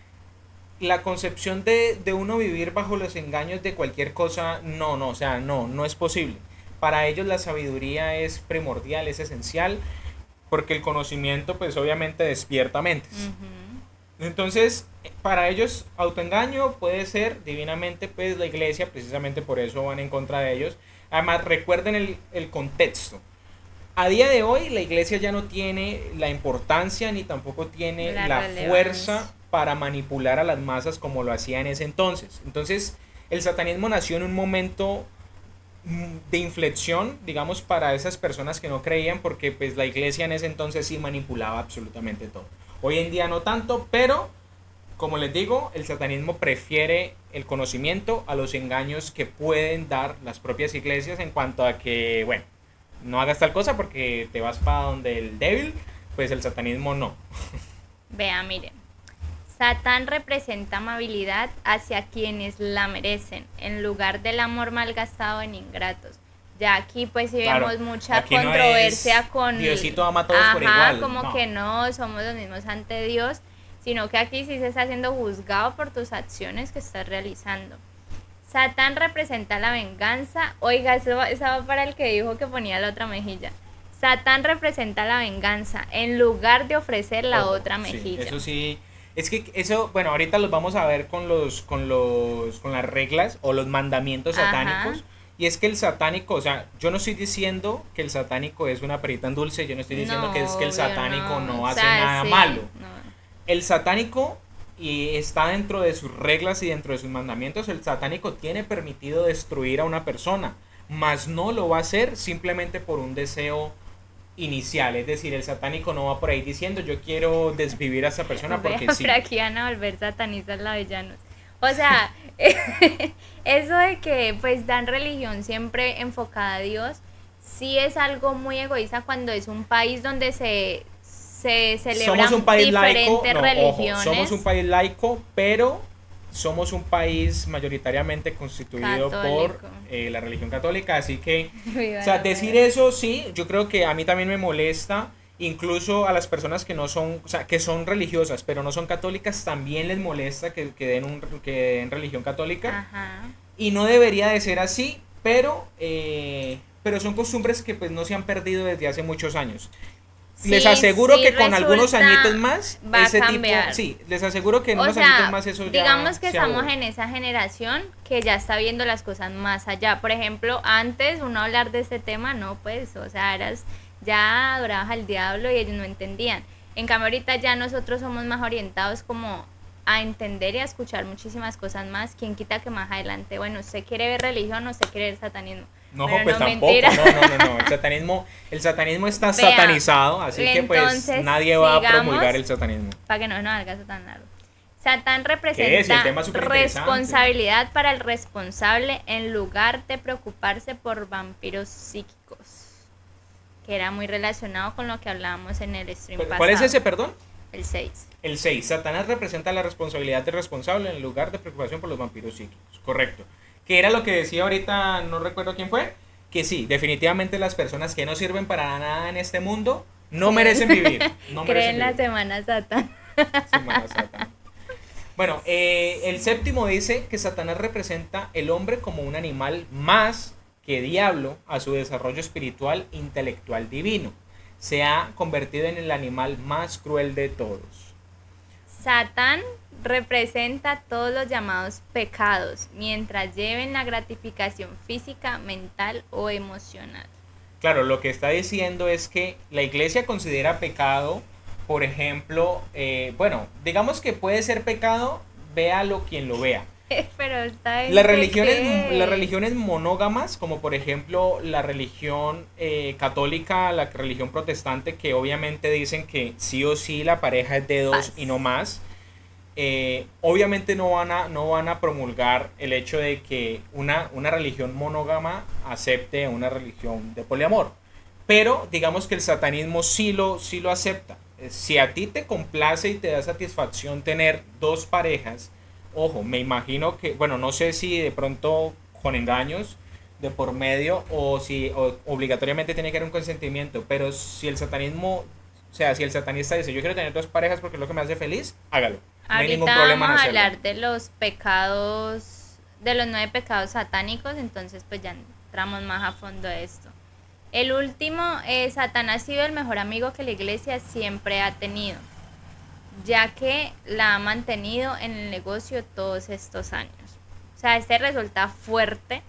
la concepción de uno vivir bajo los engaños de cualquier cosa, no es posible. Para ellos la sabiduría es primordial, es esencial, porque el conocimiento, pues obviamente despierta mentes. Uh-huh. Entonces, para ellos, autoengaño puede ser divinamente, pues la iglesia, precisamente por eso van en contra de ellos. Además, recuerden el contexto. A día de hoy, la iglesia ya no tiene la importancia ni tampoco tiene la fuerza para manipular a las masas como lo hacía en ese entonces. Entonces, el satanismo nació en un momento de inflexión, digamos, para esas personas que no creían, porque pues la iglesia en ese entonces sí manipulaba absolutamente todo. Hoy en día no tanto, pero como les digo, el satanismo prefiere el conocimiento a los engaños que pueden dar las propias iglesias en cuanto a que, bueno, no hagas tal cosa porque te vas para donde el débil, pues el satanismo no. Vea, miren, Satán representa amabilidad hacia quienes la merecen, en lugar del amor malgastado en ingratos. Ya aquí pues sí vemos mucha controversia con Diosito ama a todos por igual. Como que no somos los mismos ante Dios, sino que aquí sí se está siendo juzgado por tus acciones que estás realizando. Satán representa la venganza. Oiga, eso va para el que dijo que ponía la otra mejilla. Satán representa la venganza en lugar de ofrecer la Ojo, otra sí, mejilla. eso sí. Es que eso, bueno, ahorita los vamos a ver con las reglas o los mandamientos satánicos. Ajá. Y es que el satánico, o sea, yo no estoy diciendo que el satánico es una perita en dulce, yo no estoy diciendo que es que el Obvio satánico no O hace sea, nada sí, malo. no. El satánico y está dentro de sus reglas y dentro de sus mandamientos. El satánico tiene permitido destruir a una persona, mas no lo va a hacer simplemente por un deseo inicial. Es decir, el satánico no va por ahí diciendo yo quiero desvivir a esa persona porque Vea, sí. pero aquí van a volver satanistas lavellanos. O sea, eso de que pues dan religión siempre enfocada a Dios, sí es algo muy egoísta cuando es un país donde se celebran Somos un país laico, diferentes no, religiones. ojo, somos un país laico, pero somos un país mayoritariamente constituido Católico. por la religión católica, así que, Viva o sea, la decir madre. eso sí, yo creo que a mí también me molesta, incluso a las personas que no son, o sea, que son religiosas, pero no son católicas, también les molesta que den religión católica, Ajá. y no debería de ser así, pero son costumbres que pues no se han perdido desde hace muchos años. Les Sí, aseguro sí que con algunos resulta añitos más, va a ese tipo, cambiar. sí, les aseguro que en O unos añitos sea, más eso ya digamos que se estamos aborda. en esa generación que ya está viendo las cosas más allá. Por ejemplo, antes uno hablar de este tema, no, pues, o sea, eras ya adorabas al diablo y ellos no entendían. En cambio, ahorita ya nosotros somos más orientados como a entender y a escuchar muchísimas cosas más. Quien quita que más adelante, bueno, usted quiere ver religión o usted quiere ver satanismo. No, Pero pues no, tampoco, mentira. no, el satanismo está Vea, satanizado, así que pues entonces, nadie va a sigamos. promulgar el satanismo. Para que no nos haga eso tan largo. Satán ¿Qué es? Si el representa tema es superinteresante. responsabilidad para el responsable en lugar de preocuparse por vampiros psíquicos, que era muy relacionado con lo que hablábamos en el stream pasado. ¿Cuál es ese, perdón? El 6. El 6. Satanás representa la responsabilidad del responsable en lugar de preocupación por los vampiros psíquicos. Correcto. Que era lo que decía ahorita, no recuerdo quién fue, que sí, definitivamente las personas que no sirven para nada en este mundo no merecen vivir. No Creen merecen la vivir. Semana Satán. Semana Santa. Bueno, el séptimo dice que Satanás representa el hombre como un animal más que diablo a su desarrollo espiritual, intelectual, divino. Se ha convertido en el animal más cruel de todos. Satán representa todos los llamados pecados, mientras lleven la gratificación física, mental o emocional. Claro, lo que está diciendo es que la iglesia considera pecado, por ejemplo, bueno, digamos que puede ser pecado, véalo quien lo vea. Pero esta es Las de religiones, qué? las religiones monógamas, como por ejemplo la religión católica, la religión protestante, que obviamente dicen que sí o sí la pareja es de dos Paz. y no más, obviamente no van a promulgar el hecho de que una religión monógama acepte una religión de poliamor. Pero digamos que el satanismo sí lo acepta. Si a ti te complace y te da satisfacción tener dos parejas, ojo, me imagino que, bueno, no sé si de pronto con engaños de por medio o si obligatoriamente tiene que haber un consentimiento, pero si el satanismo, o sea, si el satanista dice yo quiero tener dos parejas porque es lo que me hace feliz, hágalo. No hay ningún Ahorita problema en vamos a hacerlo. hablar de los pecados, de los 9 pecados satánicos, entonces pues ya entramos más a fondo de esto. El último, Satán ha sido el mejor amigo que la iglesia siempre ha tenido, ya que la ha mantenido en el negocio todos estos años. O sea, este resulta fuerte,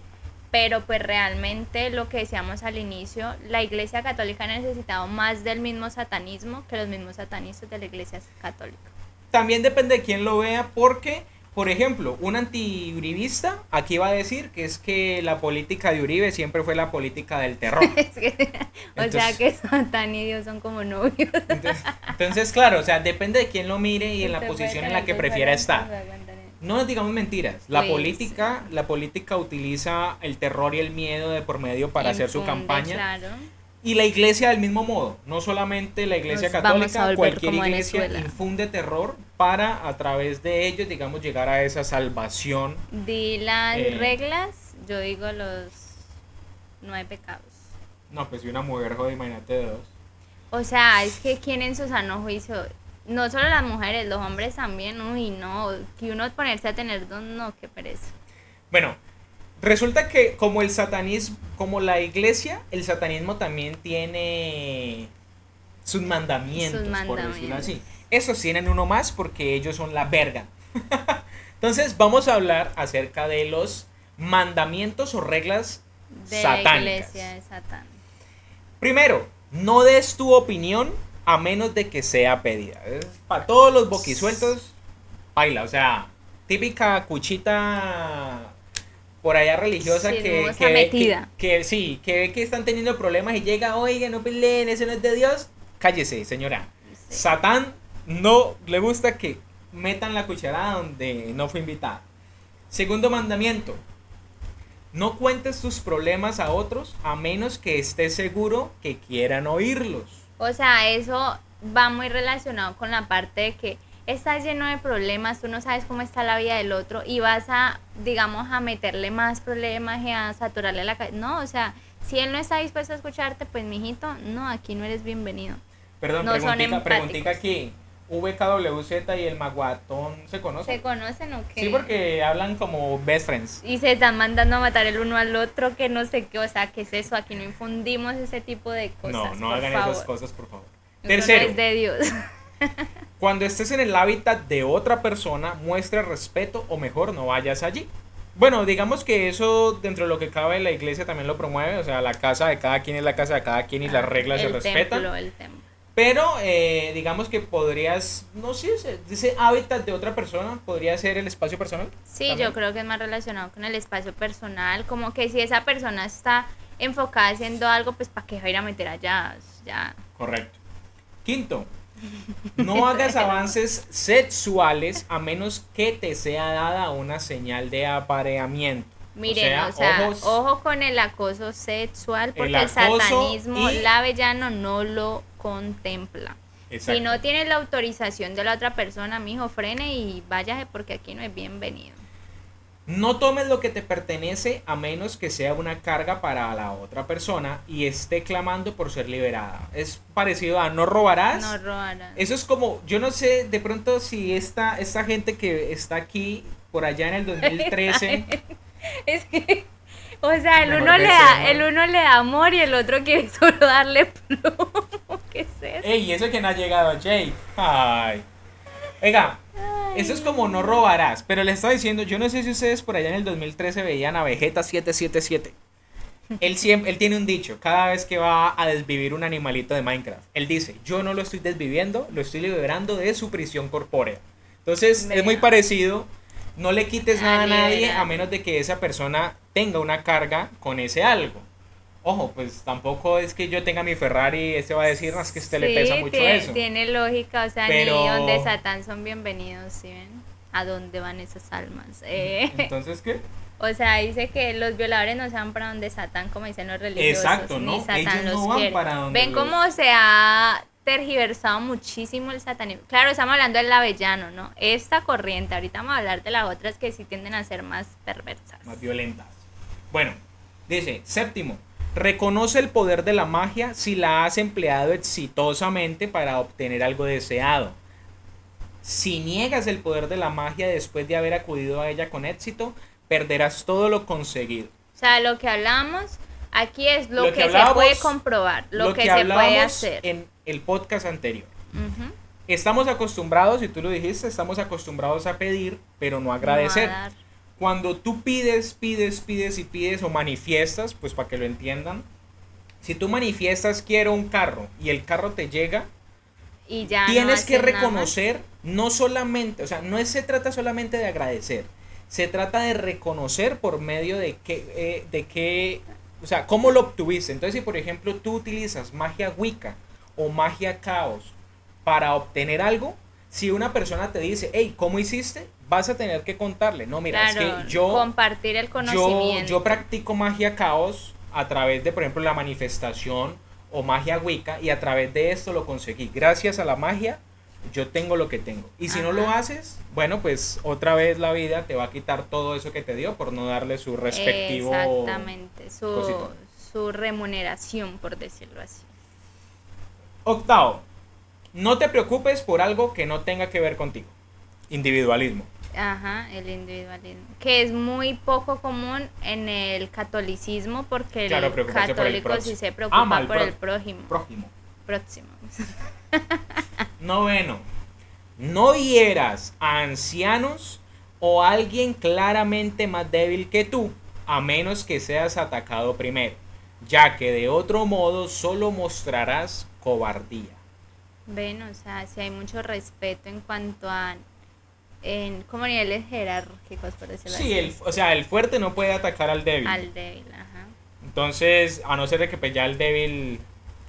pero pues realmente lo que decíamos al inicio, la iglesia católica ha necesitado más del mismo satanismo que los mismos satanistas de la iglesia católica. También depende de quién lo vea, porque, por ejemplo, un antiuribista aquí va a decir que es que la política de Uribe siempre fue la política del terror. Es que, o sea Entonces- que Satán y Dios son como novios. Entonces, claro, o sea, depende de quién lo mire y en la posición en la que prefiera estar. No nos digamos mentiras. La Pues, política utiliza el terror y el miedo de por medio para hacer su Infunde, campaña. claro. Y la iglesia del mismo modo. No solamente la iglesia Nos vamos a católica, volver cualquier como iglesia Venezuela. infunde terror para a través de ellos, digamos, llegar a esa salvación. Di las Eh. reglas, yo digo los 9 pecados. No, pues si una mujer jode, imagínate de dos. O sea, es que quien en su sano juicio, no solo las mujeres, los hombres también, uy, no, que uno ponerse a tener dos, no, qué pereza. Bueno, Resulta que como el satanismo, como la iglesia, el satanismo también tiene sus mandamientos, por decirlo así. Esos tienen uno más porque ellos son la verga. Entonces vamos a hablar acerca de los mandamientos o reglas de satánicas. La iglesia de Satán. Primero, no des tu opinión a menos de que sea pedida. Para todos los boquisueltos, baila, o sea, típica cuchita por allá religiosa sí, que ve que están teniendo problemas y llega, oiga, no peleen, eso no es de Dios. Cállese, señora. Sí. Satán no le gusta que metan la cucharada donde no fue invitada. Segundo mandamiento, no cuentes tus problemas a otros a menos que estés seguro que quieran oírlos. O sea, eso va muy relacionado con la parte de que estás lleno de problemas, tú no sabes cómo está la vida del otro y vas a, digamos, a meterle más problemas y a saturarle la cabeza. No, o sea, si él no está dispuesto a escucharte, pues mijito, no, aquí no eres bienvenido. Perdón, no preguntica aquí. VKWZ y el Maguatón ¿se conocen? ¿Se conocen o qué? Sí, porque hablan como best friends. Y se están mandando a matar el uno al otro, que no sé qué, o sea, ¿qué es eso? Aquí no infundimos ese tipo de cosas. No hagan esas cosas, por favor. Eso Tercero, no es de Dios. Cuando estés en el hábitat de otra persona, muestra respeto o mejor no vayas allí. Bueno, digamos que eso dentro de lo que cabe la iglesia también lo promueve, o sea, la casa de cada quien es la casa de cada quien y las reglas se respetan. El templo. Pero digamos que podrías, no sé, ese hábitat de otra persona podría ser el espacio personal. Sí, también. Yo creo que es más relacionado con el espacio personal, como que si esa persona está enfocada haciendo algo, pues ¿para qué va a ir a meter allá? Ya. Correcto. Quinto, no hagas avances sexuales a menos que te sea dada una señal de apareamiento. Miren, ojo con el acoso sexual, porque el satanismo, la avellano no lo contempla. Exacto. Si no tiene la autorización de la otra persona, mijo, frene y váyase porque aquí no es bienvenido. No tomes lo que te pertenece a menos que sea una carga para la otra persona y esté clamando por ser liberada. Es parecido a no robarás. No robarás. Eso es como, yo no sé, de pronto si esta gente que está aquí por allá en el 2013... Es que, o sea, el uno le da amor y el otro quiere solo darle plomo. ¿Qué es eso? Ey, eso que no ha llegado a Jake. Ay. Oiga, eso es como no robarás. Pero le estaba diciendo, yo no sé si ustedes por allá en el 2013 veían a Vegeta 777. Él tiene un dicho, cada vez que va a desvivir un animalito de Minecraft. Él dice, yo no lo estoy desviviendo, lo estoy liberando de su prisión corpórea. Entonces, es muy parecido. No le quites nada a nadie a menos de que esa persona tenga una carga con ese algo. Ojo, pues tampoco es que yo tenga mi Ferrari y va a decir, no, es que a usted le pesa mucho eso. Tiene lógica, o sea, pero... ni donde Satán son bienvenidos, ¿sí ven? ¿A dónde van esas almas? ¿Entonces qué? O sea, dice que los violadores no se van para donde Satán, como dicen los religiosos. Exacto, ¿no? Ni Satán ellos los no van quiere. para donde Ven cómo se ha tergiversado muchísimo el satanismo. Claro, estamos hablando del avellano, ¿no? Esta corriente, ahorita vamos a hablar de las otras que sí tienden a ser más perversas. Más violentas. Bueno, dice, séptimo, reconoce el poder de la magia si la has empleado exitosamente para obtener algo deseado. Si niegas el poder de la magia después de haber acudido a ella con éxito, perderás todo lo conseguido. O sea, lo que hablamos aquí es lo que se puede comprobar, lo que se puede hacer. En el podcast anterior. Uh-huh. Estamos acostumbrados, y tú lo dijiste, estamos acostumbrados a pedir, pero no a agradecer. No a dar. Cuando tú pides o manifiestas, pues para que lo entiendan, si tú manifiestas quiero un carro y el carro te llega, y ya tienes que reconocer, no solamente, o sea, no se trata solamente de agradecer, se trata de reconocer por medio de que o sea, ¿cómo lo obtuviste? Entonces, si por ejemplo tú utilizas magia Wicca o magia caos para obtener algo, si una persona te dice, hey, ¿cómo hiciste? Vas a tener que contarle. No, mira, claro, es que yo... compartir el conocimiento. Yo practico magia caos a través de, por ejemplo, la manifestación o magia Wicca y a través de esto lo conseguí. Gracias a la magia, yo tengo lo que tengo. Y si no lo haces, bueno, pues otra vez la vida te va a quitar todo eso que te dio por no darle su respectivo... Exactamente, su remuneración, por decirlo así. Octavo, no te preocupes por algo que no tenga que ver contigo. Individualismo. Ajá, el individualismo, que es muy poco común en el catolicismo porque Claro, el preocuparse por el católico sí próximo. se Ama preocupa al por el prójimo, prójimo. próximo. Noveno, no hieras a ancianos o a alguien claramente más débil que tú, a menos que seas atacado primero, ya que de otro modo solo mostrarás cobardía. Ven, o sea, si hay mucho respeto en cuanto a, en como niveles jerárquicos, por decirlo Sí, así, o sea, el fuerte no puede atacar al débil. al débil, ajá. Entonces, a no ser de que pues, ya el débil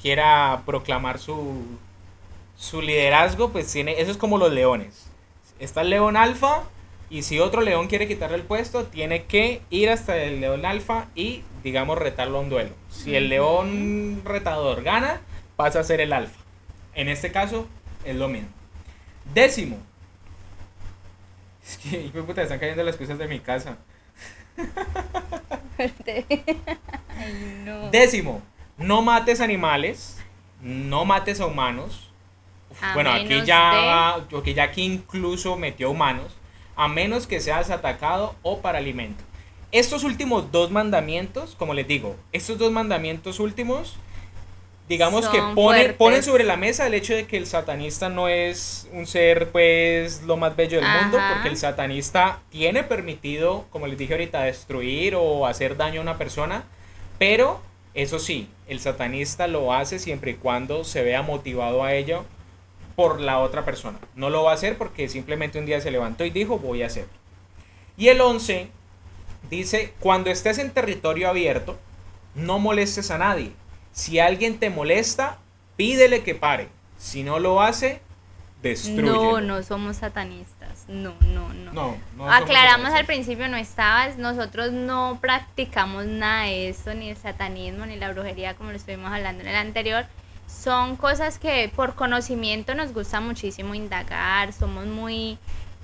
quiera proclamar su liderazgo, pues tiene, eso es como los leones. Está el león alfa y si otro león quiere quitarle el puesto, tiene que ir hasta el león alfa y, digamos, retarlo a un duelo. Si el Ujú. león retador gana, pasa a ser el alfa. En este caso, es lo mismo. Décimo. Es que, hijo de puta, están cayendo las cosas de mi casa. Fuerte. Ay, no. Décimo, no mates animales, no mates a humanos. A Bueno, menos de, aquí ya aquí incluso metió humanos, a menos que seas atacado o para alimento. Estos últimos dos mandamientos, como les digo, estos dos mandamientos últimos, digamos que son ponen fuertes. sobre la mesa el hecho de que el satanista no es un ser pues lo más bello del mundo, porque Ajá. el satanista tiene permitido, como les dije ahorita, destruir o hacer daño a una persona, pero eso sí, el satanista lo hace siempre y cuando se vea motivado a ello por la otra persona. No lo va a hacer porque simplemente un día se levantó y dijo voy a hacerlo. Y el 11 dice, cuando estés en territorio abierto, no molestes a nadie. Si alguien te molesta, pídele que pare. Si no lo hace, No, destrúyelo. no somos satanistas. No, no, no. No, no somos Aclaramos al satanistas. principio, no estabas, nosotros no practicamos nada de esto, ni el satanismo, ni la brujería, como lo estuvimos hablando en el anterior. Son cosas que por conocimiento nos gusta muchísimo indagar, somos muy,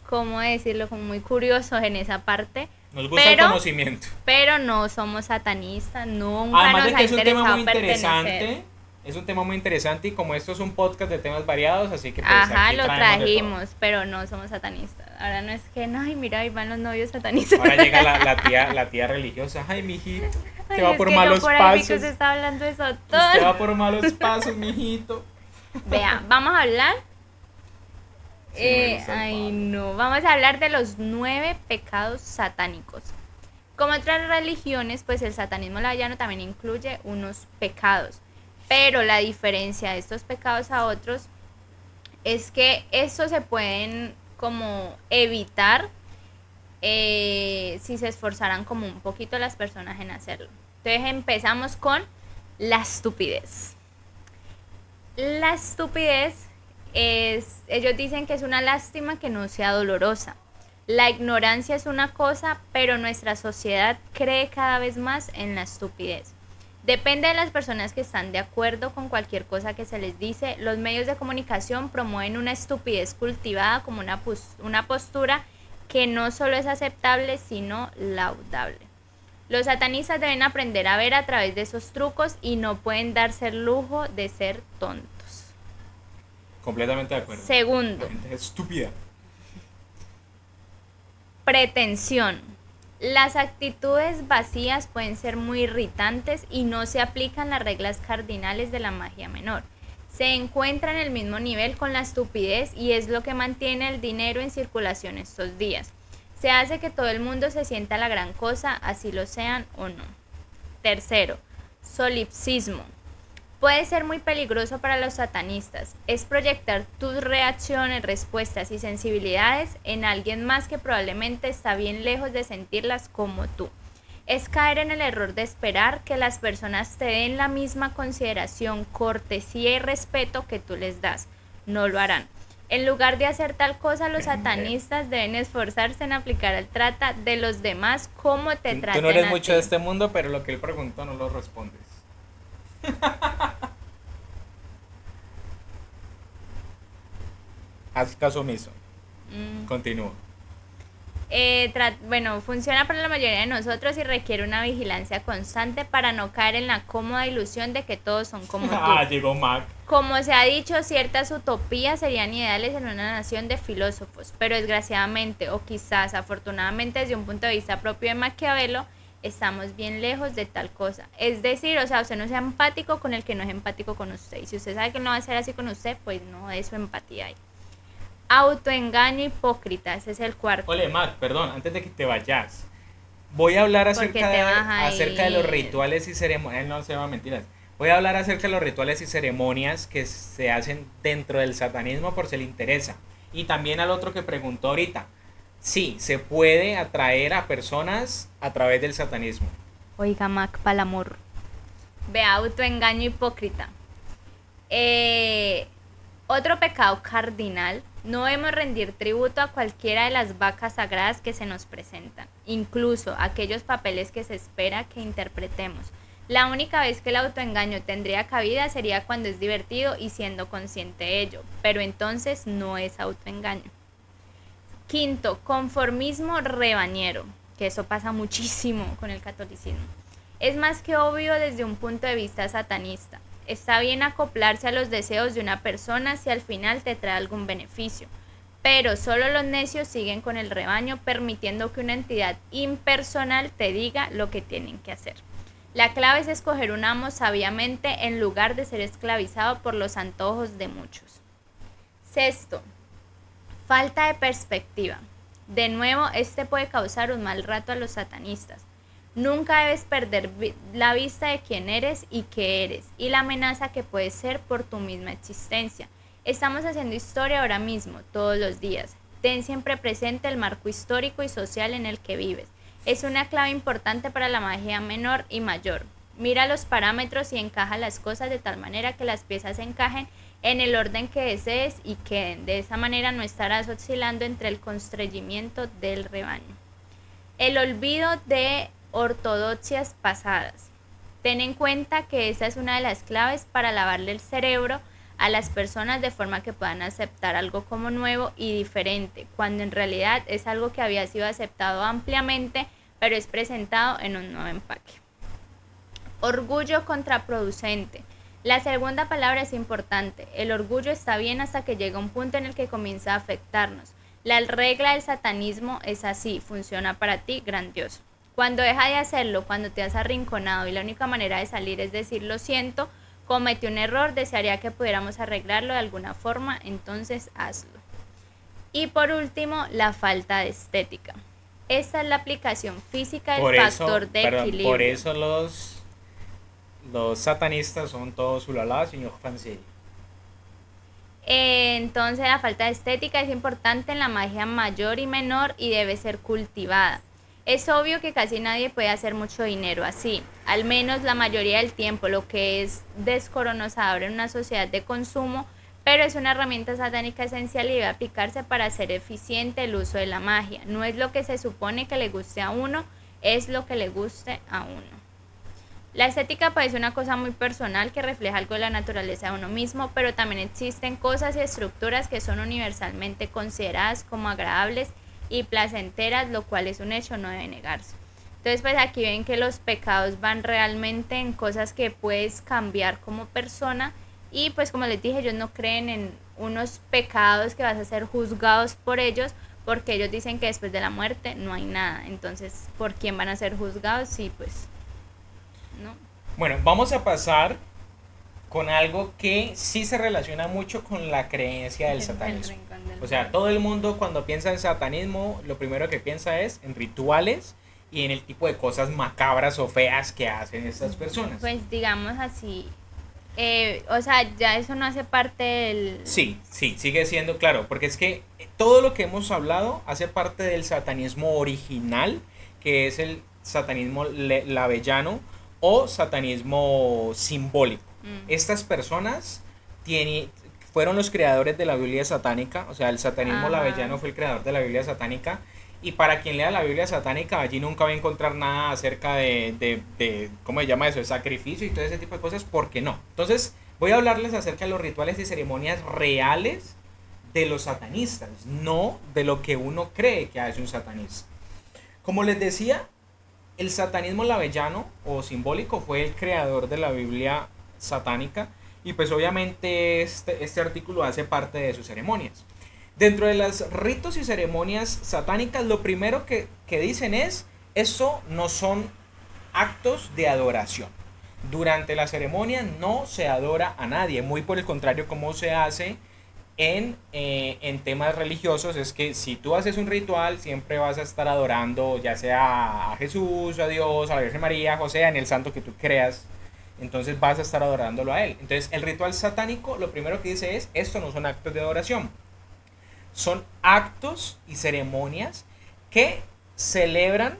¿cómo decirlo? Como muy curiosos en esa parte, Nos gusta el pero, conocimiento. pero no somos satanistas, nunca Además nos de ha que es un tema muy interesado pertenecer. interesante, es un tema muy interesante y como esto es un podcast de temas variados, así que pues Ajá, aquí lo traemos de todo. trajimos, pero no somos satanistas. Ahora no es que, no, ay, mira, ahí van los novios satanistas. Ahora llega la tía religiosa. Ay, mijito, te Ay, va es por que yo malos por ahí vi que pasos. usted está hablando de Usted Sotón. va por malos pasos, mijito. Vea, vamos a hablar. Sí, me gusta el Ay, palo. no. Vamos a hablar de los 9 pecados satánicos. Como otras religiones, pues el satanismo layano también incluye unos pecados. Pero la diferencia de estos pecados a otros es que estos se pueden como evitar si se esforzaran como un poquito las personas en hacerlo. Entonces empezamos con la estupidez. La estupidez es, ellos dicen que es una lástima que no sea dolorosa. La ignorancia es una cosa, pero nuestra sociedad cree cada vez más en la estupidez. Depende de las personas que están de acuerdo con cualquier cosa que se les dice. Los medios de comunicación promueven una estupidez cultivada como una postura que no solo es aceptable, sino laudable. Los satanistas deben aprender a ver a través de esos trucos y no pueden darse el lujo de ser tontos. Completamente de acuerdo. La Segundo, gente es estúpida. pretensión. Las actitudes vacías pueden ser muy irritantes y no se aplican las reglas cardinales de la magia menor. Se encuentra en el mismo nivel con la estupidez y es lo que mantiene el dinero en circulación estos días. Se hace que todo el mundo se sienta la gran cosa, así lo sean o no. Tercero, solipsismo. Puede ser muy peligroso para los satanistas. Es proyectar tus reacciones, respuestas y sensibilidades en alguien más que probablemente está bien lejos de sentirlas como tú. Es caer en el error de esperar que las personas te den la misma consideración, cortesía y respeto que tú les das. No lo harán. En lugar de hacer tal cosa, los satanistas deben esforzarse en aplicar el trato de los demás como te traten Tú no eres a mucho ti. de este mundo, pero lo que él preguntó no lo respondes. Haz caso omiso. Mm. Continúa. Bueno, funciona para la mayoría de nosotros y requiere una vigilancia constante para no caer en la cómoda ilusión de que todos son como tú. Llegó Mac. Como se ha dicho, ciertas utopías serían ideales en una nación de filósofos, pero desgraciadamente, o quizás afortunadamente desde un punto de vista propio de Maquiavelo, estamos bien lejos de tal cosa. Es decir, o sea, usted no sea empático con el que no es empático con usted. Y si usted sabe que no va a ser así con usted, pues no de su empatía ahí. Autoengaño hipócrita, ese es el cuarto. Ole, Mac, perdón, antes de que te vayas. Voy a hablar acerca de los rituales y ceremonias. No se va a mentiras. Voy a hablar acerca de los rituales y ceremonias que se hacen dentro del satanismo por si le interesa. Y también al otro que preguntó ahorita. Sí, se puede atraer a personas a través del satanismo. Oiga, Mac, pa'l amor. Ve, autoengaño hipócrita. Otro pecado cardinal. No debemos rendir tributo a cualquiera de las vacas sagradas que se nos presentan, incluso aquellos papeles que se espera que interpretemos. La única vez que el autoengaño tendría cabida sería cuando es divertido y siendo consciente de ello, pero entonces no es autoengaño. Quinto, conformismo rebañero, que eso pasa muchísimo con el catolicismo. Es más que obvio desde un punto de vista satanista. Está bien acoplarse a los deseos de una persona si al final te trae algún beneficio, pero solo los necios siguen con el rebaño permitiendo que una entidad impersonal te diga lo que tienen que hacer. La clave es escoger un amo sabiamente en lugar de ser esclavizado por los antojos de muchos. Sexto, falta de perspectiva. De nuevo, este puede causar un mal rato a los satanistas. Nunca debes perder la vista de quién eres y qué eres, y la amenaza que puedes ser por tu misma existencia. Estamos haciendo historia ahora mismo, todos los días. Ten siempre presente el marco histórico y social en el que vives. Es una clave importante para la magia menor y mayor. Mira los parámetros y encaja las cosas de tal manera que las piezas encajen en el orden que desees y queden. De esa manera no estarás oscilando entre el constreñimiento del rebaño. El olvido de ortodoxias pasadas. Ten en cuenta que esa es una de las claves para lavarle el cerebro a las personas de forma que puedan aceptar algo como nuevo y diferente, cuando en realidad es algo que había sido aceptado ampliamente, pero es presentado en un nuevo empaque. Orgullo contraproducente. La segunda palabra es importante. El orgullo está bien hasta que llega un punto en el que comienza a afectarnos. La regla del satanismo es así, funciona para ti, grandioso. Cuando deja de hacerlo, cuando te has arrinconado y la única manera de salir es decir lo siento, cometí un error, desearía que pudiéramos arreglarlo de alguna forma, entonces hazlo. Y por último, la falta de estética. Esta es la aplicación física del factor de equilibrio. Por eso los satanistas son todos ulala, señor fancy. Entonces la falta de estética es importante en la magia mayor y menor y debe ser cultivada. Es obvio que casi nadie puede hacer mucho dinero así, al menos la mayoría del tiempo, lo que es descoronizador en una sociedad de consumo, pero es una herramienta satánica esencial y debe aplicarse para hacer eficiente el uso de la magia. No es lo que se supone que le guste a uno, es lo que le guste a uno. La estética parece una cosa muy personal que refleja algo de la naturaleza de uno mismo, pero también existen cosas y estructuras que son universalmente consideradas como agradables y placenteras, lo cual es un hecho, no debe negarse. Entonces pues aquí ven que los pecados van realmente en cosas que puedes cambiar como persona y pues como les dije, ellos no creen en unos pecados que vas a ser juzgados por ellos, porque ellos dicen que después de la muerte no hay nada. Entonces, ¿por quién van a ser juzgados? Sí, pues no. Bueno, vamos a pasar con algo que sí se relaciona mucho con la creencia del satanismo. O sea, todo el mundo cuando piensa en satanismo, lo primero que piensa es en rituales y en el tipo de cosas macabras o feas que hacen estas personas. Pues digamos así, o sea, ya eso no hace parte del... Sí, sigue siendo claro, porque es que todo lo que hemos hablado hace parte del satanismo original, que es el satanismo lavellano o satanismo simbólico. Estas personas fueron los creadores de la Biblia satánica, o sea, el satanismo lavellano fue el creador de la Biblia satánica, y para quien lea la Biblia satánica, allí nunca va a encontrar nada acerca de ¿cómo se llama eso?, de sacrificio y todo ese tipo de cosas, ¿por qué no? Entonces, voy a hablarles acerca de los rituales y ceremonias reales de los satanistas, no de lo que uno cree que hace un satanista. Como les decía, el satanismo lavellano o simbólico fue el creador de la Biblia satánica y pues obviamente este artículo hace parte de sus ceremonias. Dentro de los ritos y ceremonias satánicas, lo primero que dicen es, eso no son actos de adoración. Durante la ceremonia no se adora a nadie, muy por el contrario como se hace en temas religiosos, es que si tú haces un ritual siempre vas a estar adorando ya sea a Jesús, a Dios, a la Virgen María, a José, en el santo que tú creas, entonces vas a estar adorándolo a él. Entonces el ritual satánico lo primero que dice es, esto no son actos de adoración, son actos y ceremonias que celebran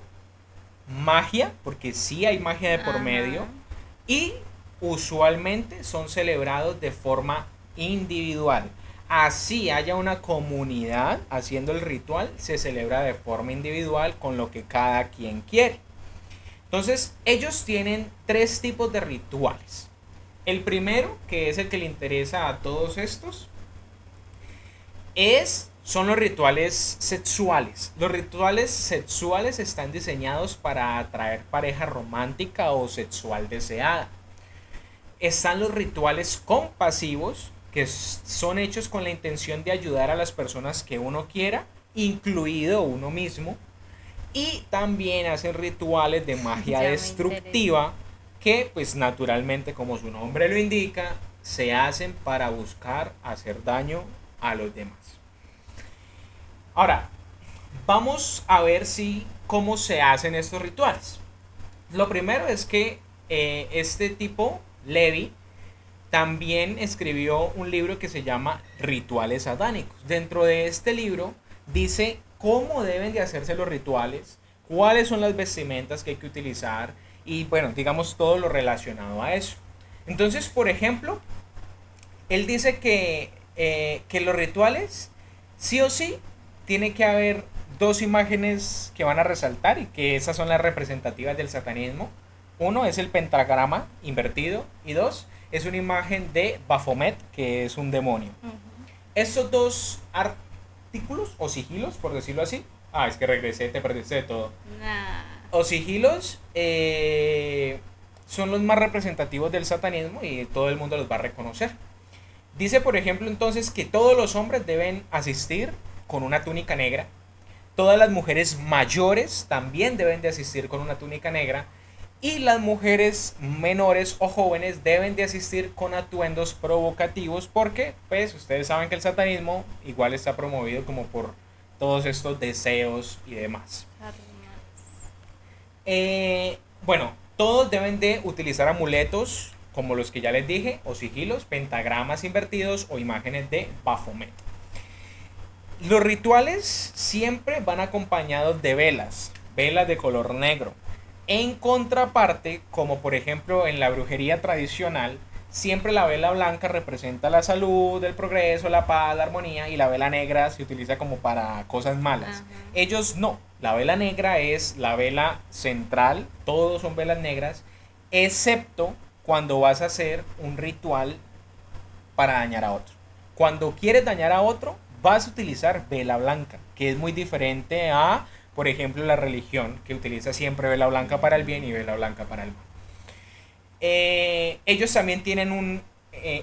magia, porque sí hay magia de por medio, y usualmente son celebrados de forma individual. Así haya una comunidad haciendo el ritual, se celebra de forma individual con lo que cada quien quiere. Entonces, ellos tienen 3 tipos de rituales. El primero, que es el que le interesa a todos estos, son los rituales sexuales. Los rituales sexuales están diseñados para atraer pareja romántica o sexual deseada. Están los rituales compasivos, que son hechos con la intención de ayudar a las personas que uno quiera, incluido uno mismo. Y también hacen rituales de magia destructiva, que pues naturalmente, como su nombre lo indica, se hacen para buscar hacer daño a los demás. Ahora, vamos a ver cómo se hacen estos rituales. Lo primero es que este tipo, Levi, también escribió un libro que se llama Rituales Satánicos. Dentro de este libro dice cómo deben de hacerse los rituales, cuáles son las vestimentas que hay que utilizar y bueno, digamos todo lo relacionado a eso. Entonces, por ejemplo, él dice que los rituales sí o sí tiene que haber 2 imágenes que van a resaltar y que esas son las representativas del satanismo. Uno es el pentagrama invertido y 2 es una imagen de Baphomet, que es un demonio. Estos 2 artículos o sigilos, por decirlo así. Es que regresé, te perdiste de todo. O sigilos son los más representativos del satanismo y todo el mundo los va a reconocer. Dice, por ejemplo, entonces que todos los hombres deben asistir con una túnica negra. Todas las mujeres mayores también deben de asistir con una túnica negra. Y las mujeres menores o jóvenes deben de asistir con atuendos provocativos porque, pues, ustedes saben que el satanismo igual está promovido como por todos estos deseos y demás. Bueno, todos deben de utilizar amuletos como los que ya les dije, o sigilos, pentagramas invertidos o imágenes de Baphomet. Los rituales siempre van acompañados de velas de color negro. En contraparte, como por ejemplo en la brujería tradicional, siempre la vela blanca representa la salud, el progreso, la paz, la armonía, y la vela negra se utiliza como para cosas malas. Ellos no, la vela negra es la vela central, todos son velas negras, excepto cuando vas a hacer un ritual para dañar a otro. Cuando quieres dañar a otro, vas a utilizar vela blanca, que es muy diferente a, por ejemplo, la religión, que utiliza siempre vela blanca para el bien y vela blanca para el mal. Ellos también tienen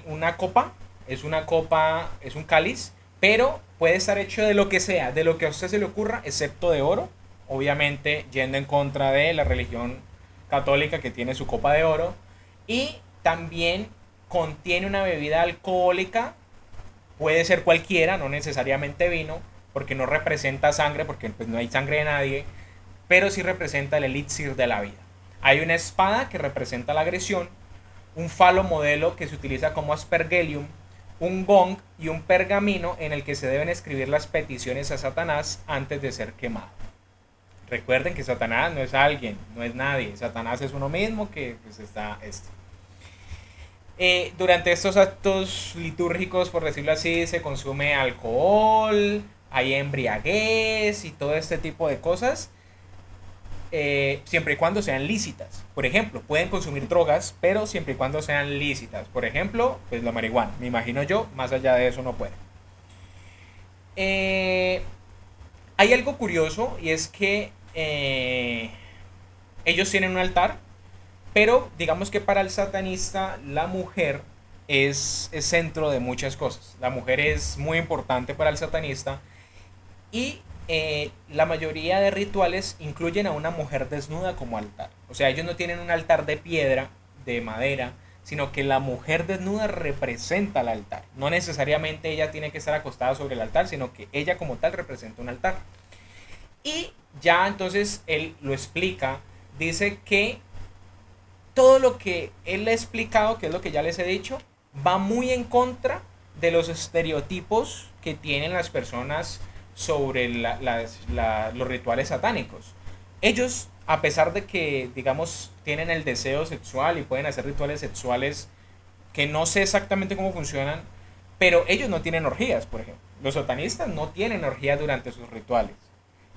una copa, es un cáliz, pero puede estar hecho de lo que sea, de lo que a usted se le ocurra, excepto de oro, obviamente yendo en contra de la religión católica que tiene su copa de oro, y también contiene una bebida alcohólica, puede ser cualquiera, no necesariamente vino, porque no representa sangre, porque pues no hay sangre de nadie, pero sí representa el elixir de la vida. Hay una espada que representa la agresión, un falo modelo que se utiliza como aspergillium, un gong y un pergamino en el que se deben escribir las peticiones a Satanás antes de ser quemado. Recuerden que Satanás no es alguien, no es nadie. Satanás es uno mismo que pues está durante estos actos litúrgicos, por decirlo así, se consume alcohol, hay embriaguez y todo este tipo de cosas, siempre y cuando sean lícitas. Por ejemplo, pueden consumir drogas, pero siempre y cuando sean lícitas. Por ejemplo, pues la marihuana, me imagino yo, más allá de eso no pueden. Eh, Hay algo curioso y es que ellos tienen un altar, pero digamos que para el satanista la mujer es centro de muchas cosas. La mujer es muy importante para el satanista y la mayoría de rituales incluyen a una mujer desnuda como altar. O sea, ellos no tienen un altar de piedra, de madera, sino que la mujer desnuda representa el altar. No necesariamente ella tiene que estar acostada sobre el altar, sino que ella como tal representa un altar. Y ya entonces él lo explica, dice que todo lo que él le ha explicado, que es lo que ya les he dicho, va muy en contra de los estereotipos que tienen las personas sobre los rituales satánicos. Ellos, a pesar de que, digamos, tienen el deseo sexual y pueden hacer rituales sexuales que no sé exactamente cómo funcionan, pero ellos no tienen orgías, por ejemplo. Los satanistas no tienen orgías durante sus rituales.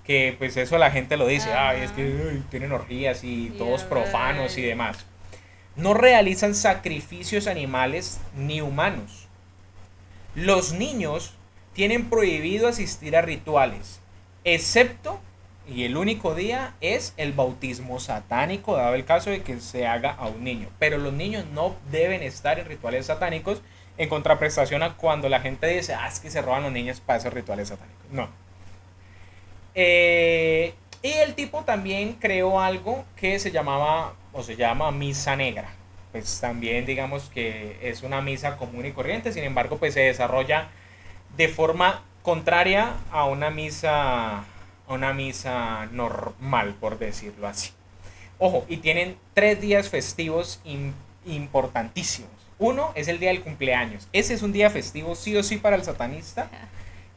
Que pues eso la gente lo dice, ay, es que ay, tienen orgías y todos profanos y demás. No realizan sacrificios animales ni humanos. Los niños tienen prohibido asistir a rituales, excepto, y el único día es el bautismo satánico, dado el caso de que se haga a un niño. Pero los niños no deben estar en rituales satánicos, en contraprestación a cuando la gente dice, ah, es que se roban los niños para esos rituales satánicos. No. Y el tipo también creó algo que se llamaba, o se llama misa negra. Pues también digamos que es una misa común y corriente, sin embargo pues se desarrolla de forma contraria a una misa normal, por decirlo así. Ojo, y tienen 3 días festivos importantísimos. Uno es el día del cumpleaños. Ese es un día festivo sí o sí para el satanista.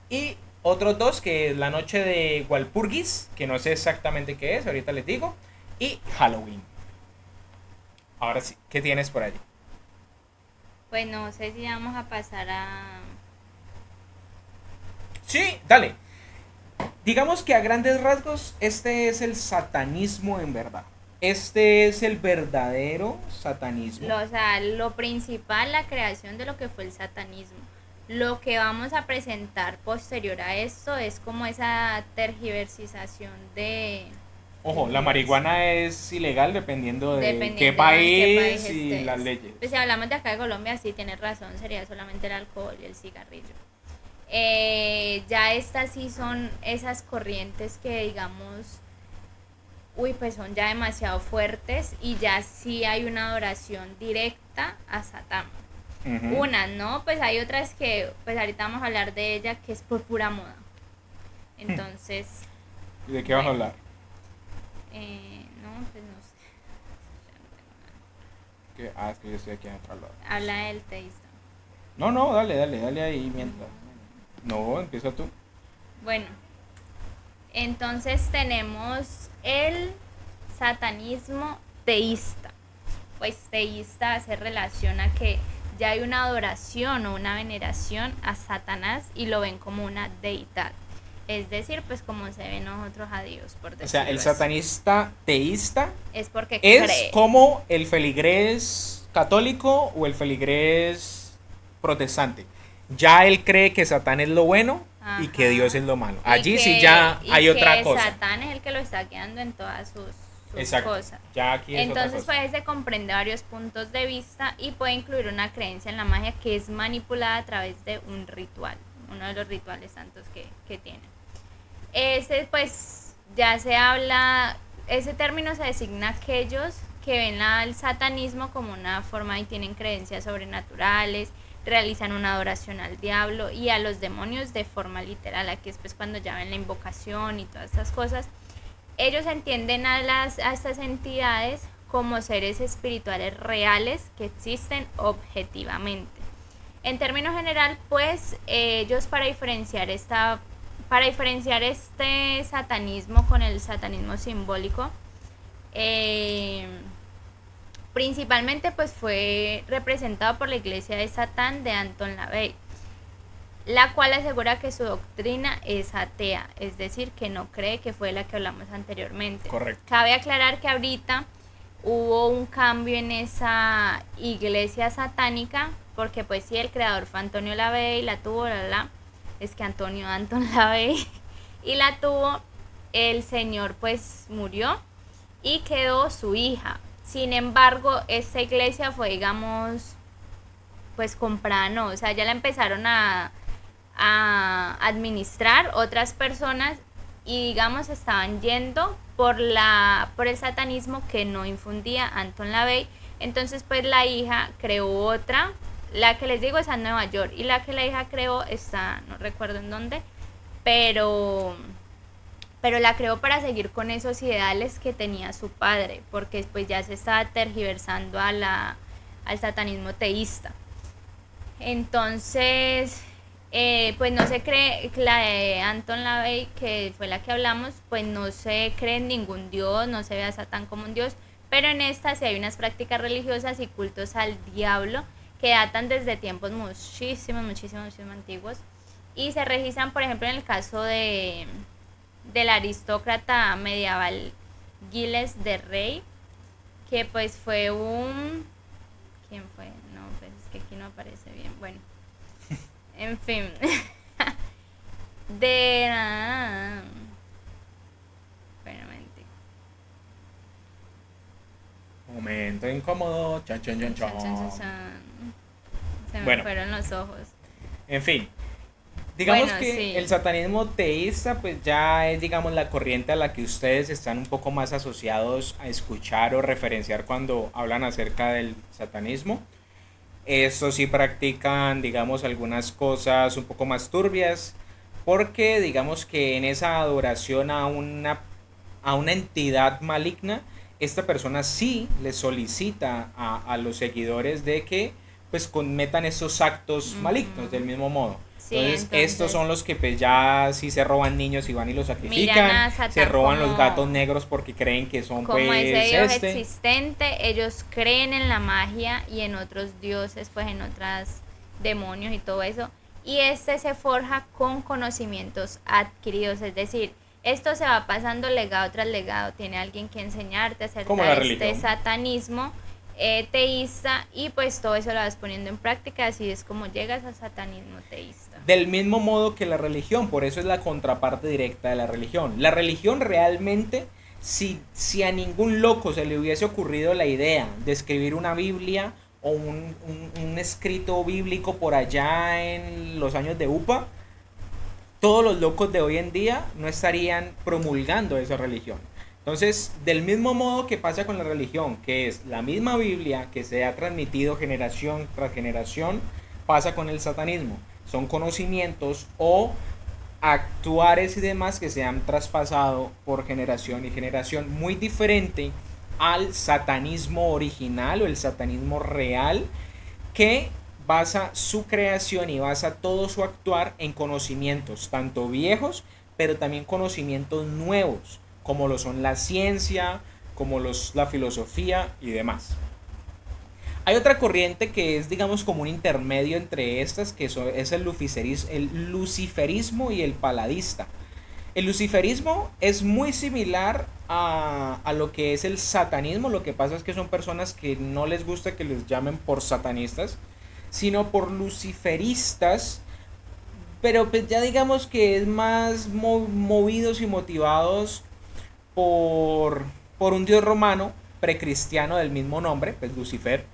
Y otros dos, que es la noche de Walpurgis, que no sé exactamente qué es, ahorita les digo. Y Halloween. Ahora sí, ¿qué tienes por allí? Pues no sé si vamos a pasar a... Sí, dale. Digamos que a grandes rasgos, este es el satanismo en verdad. Este es el verdadero satanismo. O sea, lo principal, la creación de lo que fue el satanismo. Lo que vamos a presentar posterior a esto es como esa tergiversización de... Ojo, la marihuana es ilegal dependiendo de dependiendo qué de país qué país y estés. las leyes. Pues si hablamos de acá de Colombia, sí tienes razón, sería solamente el alcohol y el cigarrillo. Ya estas sí son esas corrientes que digamos, uy, pues son ya demasiado fuertes y ya sí hay una adoración directa a Satán. Unas, ¿no? Pues hay otras que, pues ahorita vamos a hablar de ella, que es por pura moda. Entonces... ¿Y de qué vas a hablar? No, pues no sé. Es que yo estoy aquí en otro lado. Habla del teísta. No, dale ahí mientras. No, empieza tú. Bueno, entonces tenemos el satanismo teísta. Pues teísta se relaciona que ya hay una adoración o una veneración a Satanás y lo ven como una deidad. Es decir, pues como se ve nosotros a Dios, por decirlo. O sea, el así. satanista teísta Es porque es cree. como el feligrés católico o el feligrés protestante. Ya él cree que Satán es lo bueno y que Dios es lo malo. Allí sí ya hay otra cosa. Satán es el que lo está guiando en todas sus Exacto. cosas. Ya aquí es Entonces otra cosa. pues se comprende varios puntos de vista y puede incluir una creencia en la magia que es manipulada a través de un ritual, uno de los rituales santos que tiene. Ese pues ya se habla, ese término se designa a aquellos que ven al satanismo como una forma y tienen creencias sobrenaturales, realizan una adoración al diablo y a los demonios de forma literal. Aquí es pues cuando ya ven la invocación y todas estas cosas. Ellos entienden a estas entidades como seres espirituales reales que existen objetivamente. En términos general, pues ellos para diferenciar este satanismo con el satanismo simbólico, principalmente pues fue representado por la iglesia de Satán de Anton LaVey, la cual asegura que su doctrina es atea, es decir, que no cree, que fue la que hablamos anteriormente. Correcto. Cabe aclarar que ahorita hubo un cambio en esa iglesia satánica, porque pues sí, el creador fue Antonio LaVey, la tuvo, es que Anton LaVey, y la tuvo, el señor pues murió y quedó su hija. Sin embargo, esta iglesia fue, digamos, pues comprada, no, o sea, ya la empezaron a administrar otras personas y digamos estaban yendo por el satanismo que no infundía Anton LaVey. Entonces pues la hija creó otra, la que les digo está en Nueva York, y la que la hija creó está, no recuerdo en dónde, pero la creó para seguir con esos ideales que tenía su padre, porque pues ya se estaba tergiversando al satanismo teísta. Entonces, pues no se cree, la de Anton LaVey, que fue la que hablamos, pues no se cree en ningún dios, no se ve a Satán como un dios, pero en esta sí hay unas prácticas religiosas y cultos al diablo que datan desde tiempos muchísimos antiguos, y se registran, por ejemplo, en el caso del aristócrata medieval Giles de Rey, que pues fue un... ¿Quién fue? No, pues es que aquí no aparece bien. Bueno, en fin. De... Espéramente. Momento incómodo. Chan, chan, chan, chan. Se me Bueno, fueron los ojos. en fin. Digamos Bueno, que sí. el satanismo teísta pues ya es, digamos, la corriente a la que ustedes están un poco más asociados a escuchar o referenciar cuando hablan acerca del satanismo. Estos sí practican, digamos, algunas cosas un poco más turbias, porque digamos que en esa adoración a una entidad maligna, esta persona sí le solicita a los seguidores de que pues cometan esos actos malignos del Ujú. mismo modo. Sí, Entonces, estos entonces son los que pues ya sí se roban niños y van y los miran sacrifican, a se Satán roban los gatos negros porque creen que son como ese pues dios este. existente. Ellos creen en la magia y en otros dioses, pues en otras demonios y todo eso. Y este se forja con conocimientos adquiridos, es decir, esto se va pasando legado tras legado. Tiene alguien que enseñarte Como acerca la de este religión. satanismo teísta, y pues todo eso lo vas poniendo en práctica. Así es como llegas al satanismo teísta. Del mismo modo que la religión, por eso es la contraparte directa de la religión. La religión realmente, si a ningún loco se le hubiese ocurrido la idea de escribir una Biblia o un escrito bíblico por allá en los años de UPA, todos los locos de hoy en día no estarían promulgando esa religión. Entonces, del mismo modo que pasa con la religión, que es la misma Biblia que se ha transmitido generación tras generación, pasa con el satanismo. Son conocimientos o actuares y demás que se han traspasado por generación y generación, muy diferente al satanismo original o el satanismo real, que basa su creación y basa todo su actuar en conocimientos, tanto viejos, pero también conocimientos nuevos, como lo son la ciencia, como la filosofía y demás. Hay otra corriente que es, digamos, como un intermedio entre estas, que es el luciferismo y el paladista. El luciferismo es muy similar a lo que es el satanismo. Lo que pasa es que son personas que no les gusta que les llamen por satanistas, sino por luciferistas, pero pues ya digamos que es más movidos y motivados por un dios romano precristiano del mismo nombre, pues Lucifer,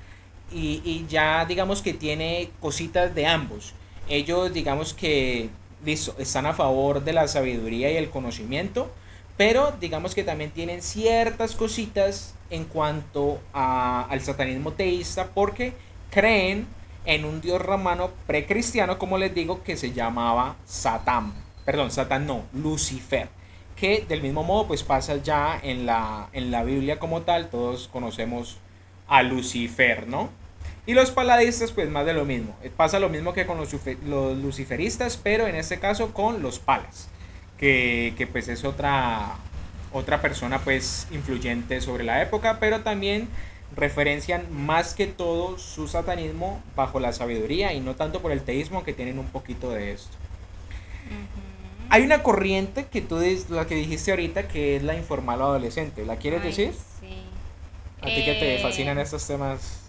y ya digamos que tiene cositas de ambos. Ellos digamos que listo, están a favor de la sabiduría y el conocimiento, pero digamos que también tienen ciertas cositas en cuanto al satanismo teísta, porque creen en un dios romano precristiano, como les digo, que se llamaba Satán. Perdón, Satán no, Lucifer. Que del mismo modo pues pasa ya en la Biblia como tal, todos conocemos a Lucifer, ¿no? Y los paladistas pues más de lo mismo. Pasa lo mismo que con los luciferistas, pero en este caso con los palas, que pues es otra persona pues influyente sobre la época, pero también referencian más que todo su satanismo bajo la sabiduría y no tanto por el teísmo, que tienen un poquito de esto. Ujú. Hay una corriente que la que dijiste ahorita, que es la informal adolescente. ¿La quieres Ay, decir? sí. A ti que te Eh, fascinan estos temas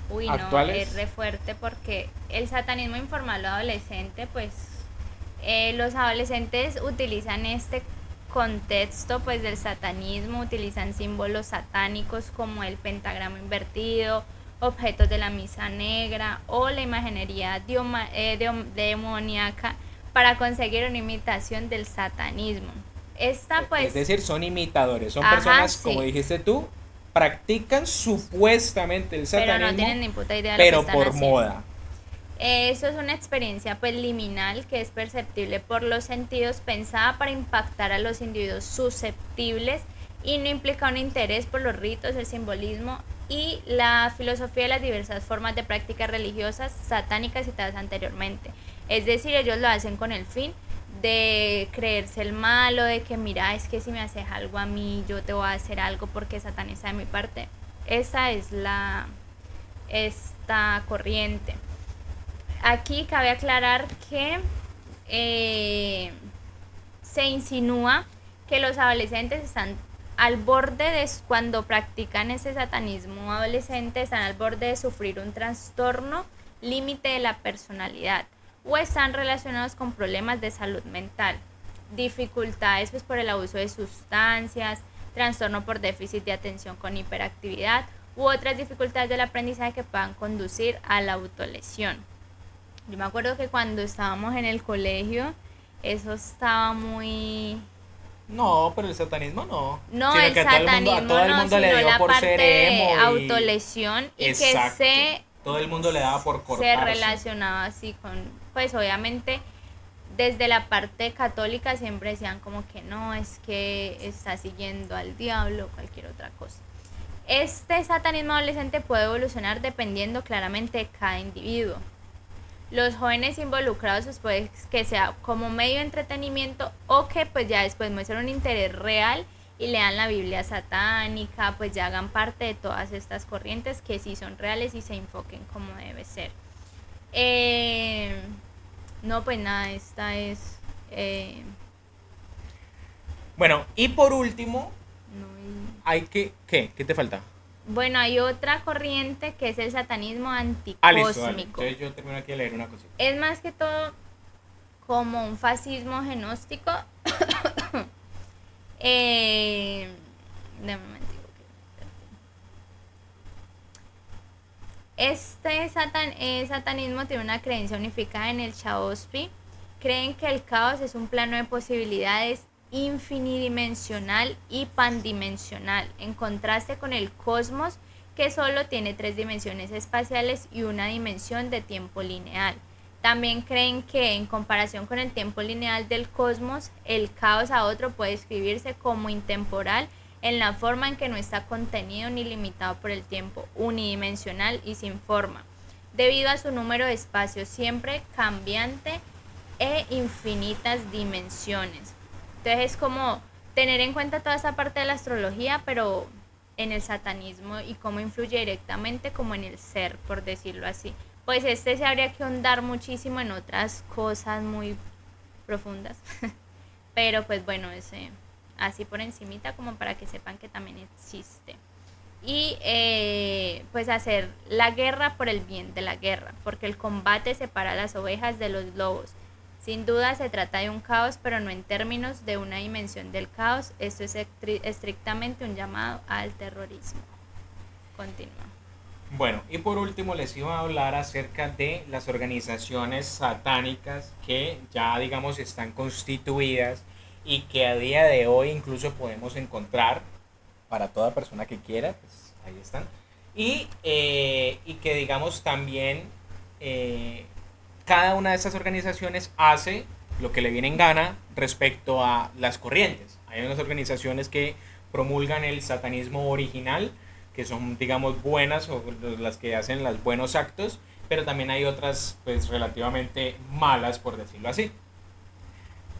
Uy, no, es actuales. re fuerte porque el satanismo informal o adolescente, pues Los adolescentes utilizan este contexto pues del satanismo, utilizan símbolos satánicos como el pentagrama invertido, objetos de la misa negra o la imaginería demoníaca para conseguir una imitación del satanismo. Esta pues... Es decir, son imitadores, son Ajá, personas, sí. como dijiste tú, practican supuestamente el Pero satanismo, no tienen ni puta idea de lo pero que están por haciendo. moda. Eso es una experiencia pues liminal que es perceptible por los sentidos, pensada para impactar a los individuos susceptibles y no implica un interés por los ritos, el simbolismo y la filosofía de las diversas formas de prácticas religiosas satánicas citadas anteriormente. Es decir, ellos lo hacen con el fin de creerse el malo, de que mira, es que si me haces algo a mí, yo te voy a hacer algo porque Satán está de mi parte. Esa es esta corriente. Aquí cabe aclarar que se insinúa que los adolescentes están al borde de, cuando practican ese satanismo adolescente, están al borde de sufrir un trastorno límite de la personalidad o están relacionados con problemas de salud mental, dificultades pues por el abuso de sustancias, trastorno por déficit de atención con hiperactividad u otras dificultades del aprendizaje que puedan conducir a la autolesión. Yo me acuerdo que cuando estábamos en el colegio, eso estaba muy... No, pero el satanismo no. No, Sino el que a satanismo todo el no, mundo le sino dio la por parte ser de emo y... autolesión y Exacto. que Todo el mundo le daba por se cortarse. relacionaba así con, pues obviamente desde la parte católica siempre decían como que no, es que está siguiendo al diablo o cualquier otra cosa. Este satanismo adolescente puede evolucionar dependiendo claramente de cada individuo. Los jóvenes involucrados pues puede que sea como medio de entretenimiento o que pues ya después muestren un interés real y lean la Biblia satánica, pues ya hagan parte de todas estas corrientes que sí son reales y se enfoquen como debe ser. No, pues nada, esta es... Bueno, y por último, no, hay que... ¿Qué? ¿Qué te falta? bueno, hay otra corriente que es el satanismo Listo, anticósmico. dale. Entonces yo termino aquí de leer una cosita. Es más que todo como un fascismo gnóstico. De un momentico. Este satanismo tiene una creencia unificada en el Chaospi. Creen que el caos es un plano de posibilidades infinidimensional y pandimensional, en contraste con el cosmos que solo tiene 3 dimensiones espaciales y una dimensión de tiempo lineal. También creen que en comparación con el tiempo lineal del cosmos, el caos a otro puede describirse como intemporal en la forma en que no está contenido ni limitado por el tiempo, unidimensional y sin forma, debido a su número de espacios siempre cambiante e infinitas dimensiones. Entonces es como tener en cuenta toda esa parte de la astrología, pero en el satanismo y cómo influye directamente como en el ser, por decirlo así. Pues se habría que ahondar muchísimo en otras cosas muy profundas. Pero pues bueno, así por encimita como para que sepan que también existe. Y pues hacer la guerra por el bien de la guerra, porque el combate separa las ovejas de los lobos. Sin duda se trata de un caos, pero no en términos de una dimensión del caos. Esto es estrictamente un llamado al terrorismo. Continúa. Bueno, y por último les iba a hablar acerca de las organizaciones satánicas que ya digamos están constituidas y que a día de hoy incluso podemos encontrar para toda persona que quiera, pues ahí están. Y que digamos también cada una de estas organizaciones hace lo que le viene en gana respecto a las corrientes. Hay unas organizaciones que promulgan el satanismo original, que son digamos buenas o las que hacen los buenos actos, pero también hay otras pues relativamente malas, por decirlo así.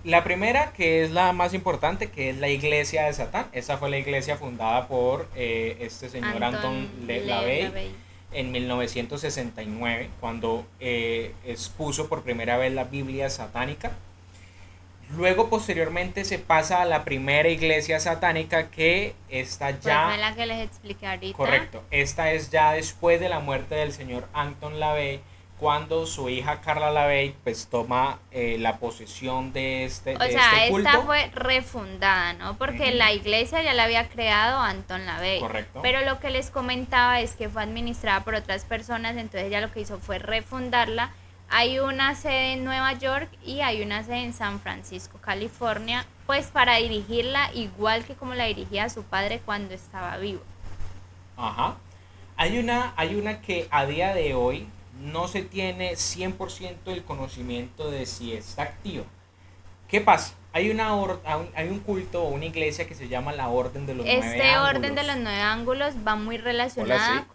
La primera, que es la más importante, que es la iglesia de Satán. Esa fue la iglesia fundada por este señor Anton LaVey en 1969, cuando expuso por primera vez la Biblia satánica. Luego, posteriormente, se pasa a la primera iglesia satánica, que está ya... Pues fue la que les expliqué ahorita. Correcto. Esta es ya después de la muerte del señor Anton LaVey, cuando su hija Carla LaVey pues toma la posesión O de sea, este esta culto. fue refundada, ¿no? Porque Ujú, la iglesia ya la había creado Anton LaVey. correcto. Pero lo que les comentaba es que fue administrada por otras personas, entonces ella lo que hizo fue refundarla. Hay una sede en Nueva York y hay una sede en San Francisco, California, pues para dirigirla igual que como la dirigía su padre cuando estaba vivo. Ajá. Hay una que a día de hoy no se tiene 100% el conocimiento de si está activa. ¿Qué pasa? Hay un culto o una iglesia que se llama la Orden de los Nueve Este orden de los Ángulos. 9 ángulos va muy Hola, relacionada sí.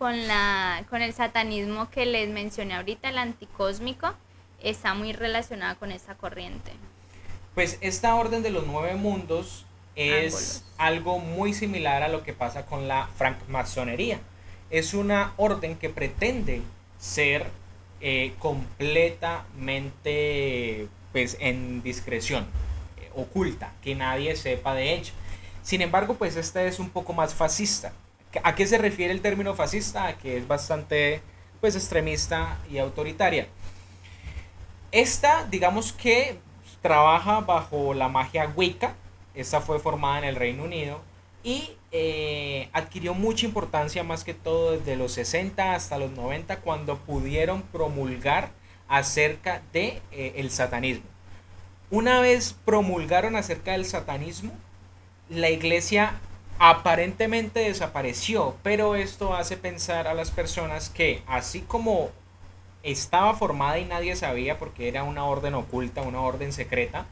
con el satanismo que les mencioné ahorita, el anticósmico, está muy relacionada con esta corriente. Pues esta Orden de los Nueve Mundos Ángulos. es algo muy similar a lo que pasa con la francmasonería. Es una orden que pretende ser completamente pues en discreción, oculta, que nadie sepa de ella. Sin embargo, pues esta es un poco más fascista. ¿A qué se refiere el término fascista? A que es bastante pues extremista y autoritaria. Esta, digamos que trabaja bajo la magia Wicca. Esta fue formada en el Reino Unido y adquirió mucha importancia más que todo desde los 60 hasta los 90 cuando pudieron promulgar acerca de el satanismo. Una vez promulgaron acerca del satanismo, la iglesia aparentemente desapareció, pero esto hace pensar a las personas que así como estaba formada y nadie sabía porque era una orden oculta, una orden secreta,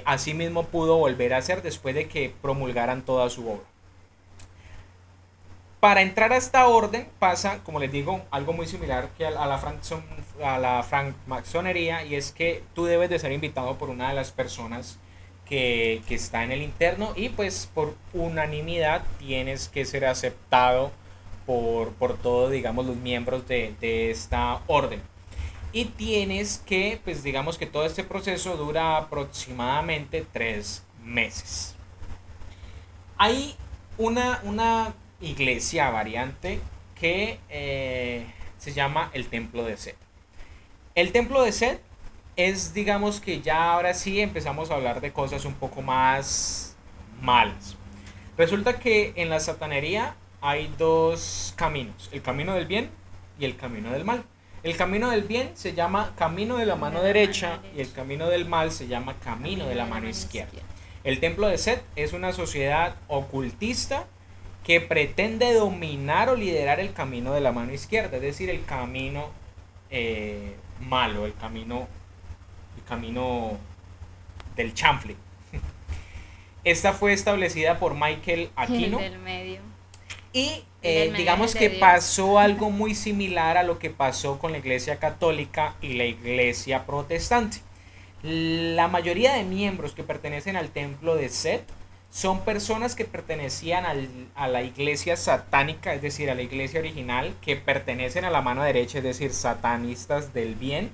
asimismo pudo volver a ser después de que promulgaran toda su obra. Para entrar a esta orden pasa, como les digo, algo muy similar que a la francmasonería, y es que tú debes de ser invitado por una de las personas que está en el interno y pues por unanimidad tienes que ser aceptado por todos, digamos, los miembros de esta orden. Y tienes que, pues digamos que todo este proceso dura aproximadamente 3 meses. Hay una iglesia variante que se llama el Templo de Set. El Templo de Set es, digamos que ya ahora sí empezamos a hablar de cosas un poco más malas. Resulta que en la satanería hay dos caminos, el camino del bien y el camino del mal. El camino del bien se llama camino de la mano derecha y el camino del mal se llama camino de la mano izquierda. El Templo de Set es una sociedad ocultista que pretende dominar o liderar el camino de la mano izquierda, es decir, el camino malo, el camino del chanfle. Esta fue establecida por Michael Aquino. El del medio. Y El del medio digamos es el que de Dios. pasó algo muy similar a lo que pasó con la iglesia católica y la iglesia protestante. La mayoría de miembros que pertenecen al templo de Set son personas que pertenecían a la iglesia satánica, es decir, a la iglesia original, que pertenecen a la mano derecha, es decir, satanistas del bien,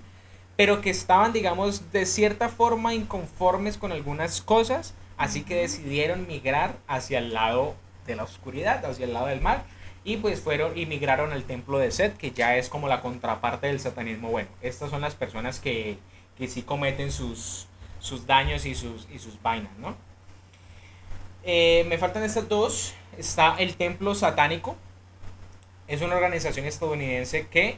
pero que estaban, digamos, de cierta forma inconformes con algunas cosas, así que decidieron migrar hacia el lado de la oscuridad, hacia el lado del mal, y pues fueron y migraron al templo de Set, que ya es como la contraparte del satanismo. Bueno, estas son las personas que sí cometen sus daños y sus vainas, ¿no? Me faltan estas dos. Está el Templo Satánico. Es una organización estadounidense que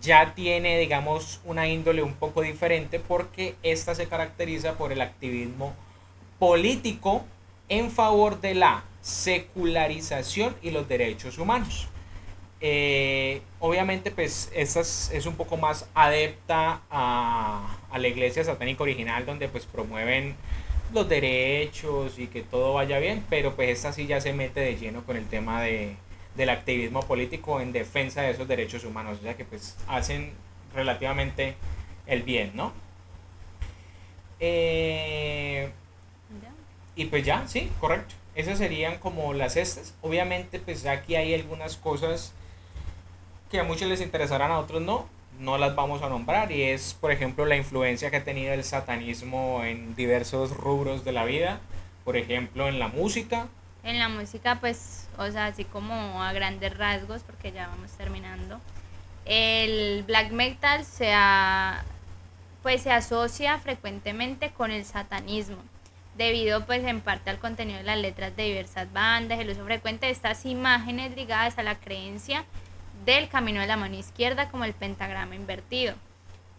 ya tiene, digamos, una índole un poco diferente porque esta se caracteriza por el activismo político en favor de la secularización y los derechos humanos. Obviamente pues esta es un poco más adepta a la iglesia satánica original, donde pues promueven los derechos y que todo vaya bien, pero pues esta sí ya se mete de lleno con el tema del activismo político en defensa de esos derechos humanos, o sea que pues hacen relativamente el bien, ¿no? ¿Ya? Y pues ya, sí, correcto. Esas serían como las estas. Obviamente pues aquí hay algunas cosas que a muchos les interesarán, a otros no las vamos a nombrar, y es por ejemplo la influencia que ha tenido el satanismo en diversos rubros de la vida, por ejemplo en la música. En la música, pues, o sea, así como a grandes rasgos, porque ya vamos terminando. el black metal pues se asocia frecuentemente con el satanismo, debido pues en parte al contenido de las letras de diversas bandas, el uso frecuente de estas imágenes ligadas a la creencia del camino de la mano izquierda como el pentagrama invertido.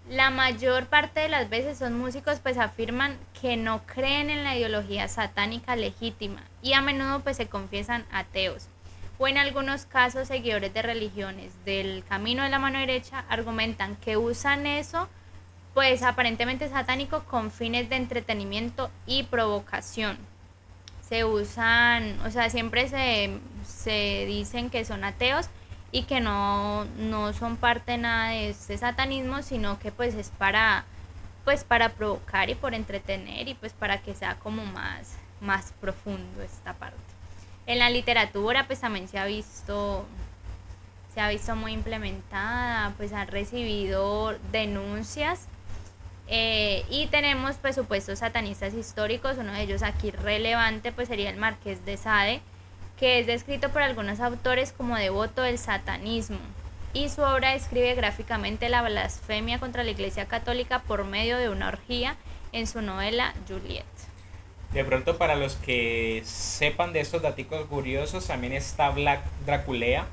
La mayor parte de las veces son músicos pues afirman que no creen en la ideología satánica legítima y a menudo pues se confiesan ateos, o en algunos casos seguidores de religiones del camino de la mano derecha argumentan que usan eso pues aparentemente satánico con fines de entretenimiento y provocación. Se usan, o sea, siempre se dicen que son ateos y que no son parte de nada de este satanismo, sino que pues es para provocar y por entretener y pues para que sea como más profundo esta parte. En la literatura pues también se ha visto muy implementada, pues han recibido denuncias. Y tenemos pues supuestos satanistas históricos, uno de ellos aquí relevante pues sería el Marqués de Sade, que es descrito por algunos autores como devoto del satanismo, y su obra describe gráficamente la blasfemia contra la Iglesia Católica por medio de una orgía en su novela Juliet. De pronto, para los que sepan de estos datos curiosos, también está Black Draculea,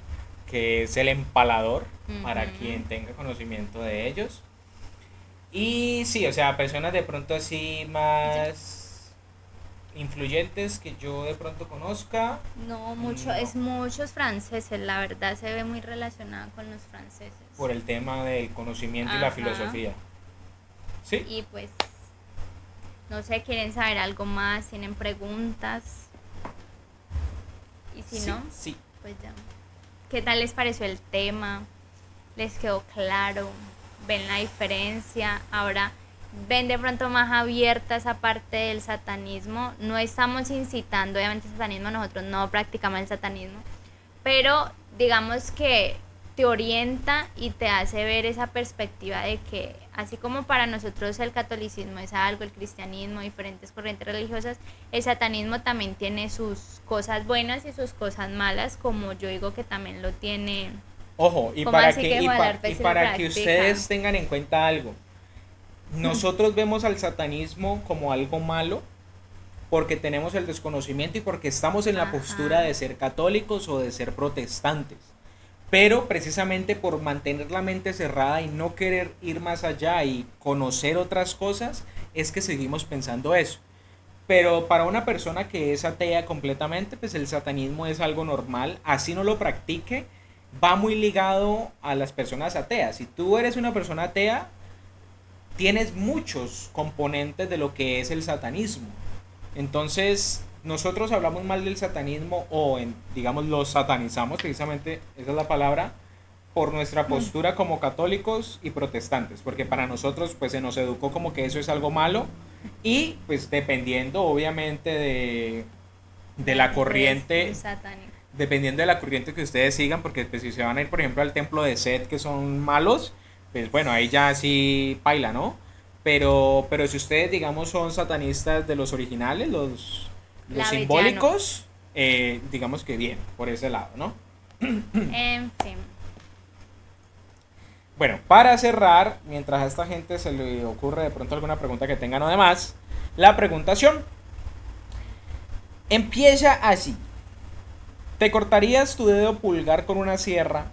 que es el empalador, para quien tenga conocimiento de ellos. Y sí, o sea, personas de pronto así más influyentes que yo de pronto conozca. No, es muchos franceses, la verdad se ve muy relacionada con los franceses. Por el tema del conocimiento y la filosofía. ¿Sí? Y pues, no sé, quieren saber algo más, tienen preguntas. Y si sí, no, sí. Pues ya. ¿Qué tal les pareció el tema? ¿Les quedó claro? ¿Ven la diferencia? Ahora, ¿ven de pronto más abierta esa parte del satanismo? No estamos incitando obviamente el satanismo, nosotros no practicamos el satanismo, pero digamos que te orienta y te hace ver esa perspectiva de que así como para nosotros el catolicismo es algo, el cristianismo, diferentes corrientes religiosas, el satanismo también tiene sus cosas buenas y sus cosas malas, como yo digo que también lo tiene. Ojo, y para que ustedes tengan en cuenta algo, nosotros vemos al satanismo como algo malo porque tenemos el desconocimiento y porque estamos en la postura de ser católicos o de ser protestantes. Pero precisamente por mantener la mente cerrada y no querer ir más allá y conocer otras cosas, es que seguimos pensando eso. Pero para una persona que es atea completamente, pues el satanismo es algo normal, así no lo practique, va muy ligado a las personas ateas. Si tú eres una persona atea, tienes muchos componentes de lo que es el satanismo. Entonces, nosotros hablamos mal del satanismo digamos, lo satanizamos, precisamente esa es la palabra, por nuestra postura como católicos y protestantes, porque para nosotros pues se nos educó como que eso es algo malo y pues dependiendo obviamente de la corriente, dependiendo de la corriente que ustedes sigan, porque pues si se van a ir por ejemplo al templo de Set que son malos, pues bueno, ahí ya sí paila, ¿no? Pero si ustedes digamos son satanistas de los originales, los simbólicos, digamos que bien, por ese lado, ¿no? En fin. Bueno, para cerrar, mientras a esta gente se le ocurre de pronto alguna pregunta que tengan o demás, la preguntación empieza así. ¿Te cortarías tu dedo pulgar con una sierra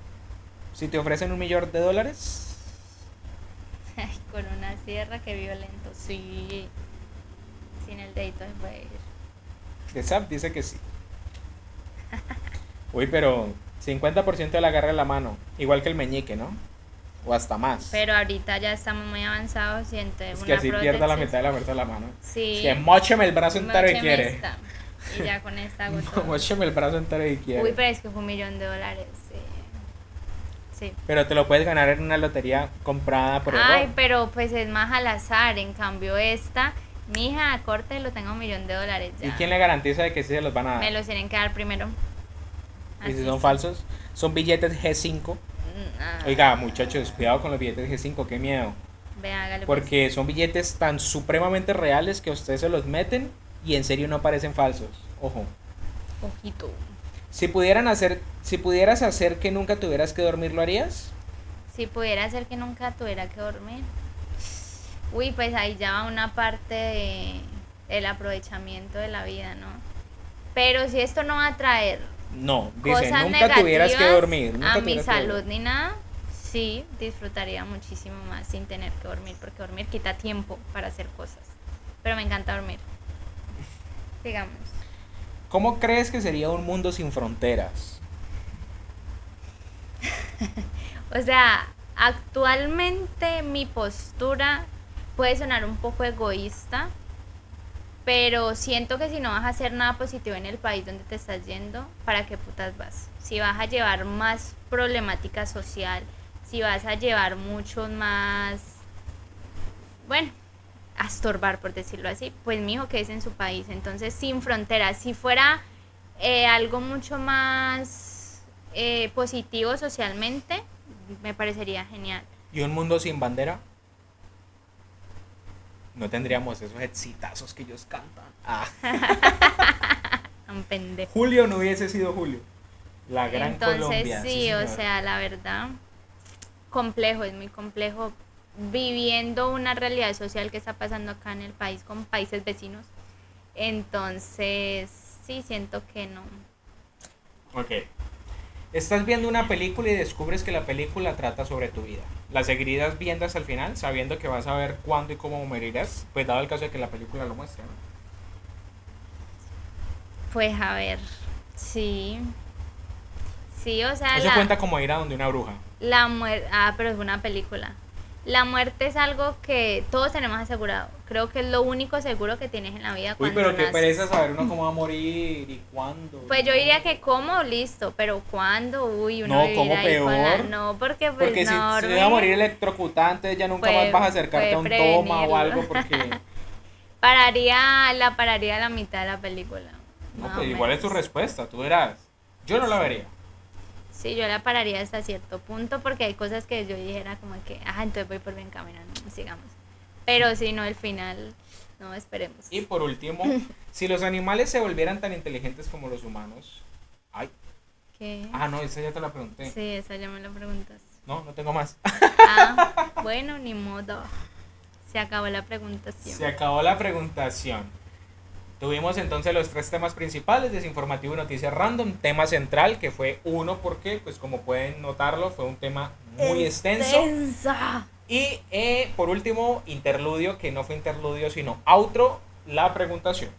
si te ofrecen $1.000.000? Ay, con una sierra, qué violento. Sí, sin el dedito se puede ir. The Zap dice que sí. Uy, pero 50% de la garra de la mano, igual que el meñique, ¿no? O hasta más. Pero ahorita ya estamos muy avanzados y entonces es que así pierda la mitad de la fuerza de la mano. Sí. Es que mócheme el brazo entero y quiere. Y ya con esta hago todo. Mócheme el brazo entero y quiere. Uy, pero es que fue $1.000.000, sí. Pero te lo puedes ganar en una lotería comprada por error. Ay, pero pues es más al azar. En cambio esta, mija, a corte lo tengo $1.000.000 ya. ¿Y quién le garantiza de que sí se los van a dar? Me los tienen que dar primero. ¿Y si son falsos? Son billetes G5. Oiga, muchachos, cuidado con los billetes G5, qué miedo. Hágale porque pues. Son billetes tan supremamente reales que a ustedes se los meten y en serio no parecen falsos. Ojo. Ojito. Si pudieras hacer que nunca tuvieras que dormir, ¿lo harías? Si pudiera ser que nunca tuviera que dormir. Uy, pues ahí ya va una parte del aprovechamiento de la vida, ¿no? Pero si esto no va a traer No, dice, cosas nunca tuvieras que negativas dormir. Nunca a mi tuvieras que salud dormir. ni nada, sí, disfrutaría muchísimo más sin tener que dormir, porque dormir quita tiempo para hacer cosas. Pero me encanta dormir. Digamos. ¿Cómo crees que sería un mundo sin fronteras? O sea, actualmente mi postura puede sonar un poco egoísta, pero siento que si no vas a hacer nada positivo en el país donde te estás yendo, ¿para qué putas vas? Si vas a llevar más problemática social, si vas a llevar mucho más, bueno, a estorbar, por decirlo así, pues mijo, que es en su país. Entonces, sin fronteras, si fuera algo mucho más positivo socialmente, me parecería genial. ¿Y un mundo sin bandera? No tendríamos esos exitazos que ellos cantan. Ah. Un pendejo. Julio no hubiese sido Julio. La gran Entonces, Colombia. sí, o señor. sea, la verdad, complejo, es muy complejo viviendo una realidad social que está pasando acá en el país con países vecinos. Entonces, sí, siento que no. Ok. Estás viendo una película y descubres que la película trata sobre tu vida. ¿La seguirías viendo hasta el final, sabiendo que vas a ver cuándo y cómo morirás? Pues dado el caso de que la película lo muestra, ¿no? Pues a ver, sí. Sí, o sea, Eso cuenta como ir a donde una bruja. la muerte, pero es una película. La muerte es algo que todos tenemos asegurado. Creo que es lo único seguro que tienes en la vida Uy, cuando pero qué naces. pereza saber uno cómo va a morir y cuándo. Pues yo diría que cómo, listo, pero cuándo, uy, uno No, vivir ¿cómo ahí con la... peor? No, porque pues Porque si no, se va a morir electrocutante, ya nunca Puede- más vas a acercarte a un puede toma o prevenirlo. algo porque... pararía a la mitad de la película. No, más pues o igual es tu menos. respuesta, tú verás. Yo no la vería. Sí, yo la pararía hasta cierto punto porque hay cosas que yo dijera como que, entonces voy por buen camino, no, sigamos. Pero si no, el final, no, esperemos. Y por último, si los animales se volvieran tan inteligentes como los humanos... Ay, ¿Qué? no, esa ya te la pregunté. Sí, esa ya me la preguntas. No, no tengo más. Bueno, ni modo. Se acabó la preguntación. Se acabó la preguntación. Tuvimos entonces los 3 temas principales, desinformativo y noticias random. Tema central, que fue uno porque, pues como pueden notarlo, fue un tema muy extenso. Extensa. Y por último, interludio, que no fue interludio, sino outro, la preguntación.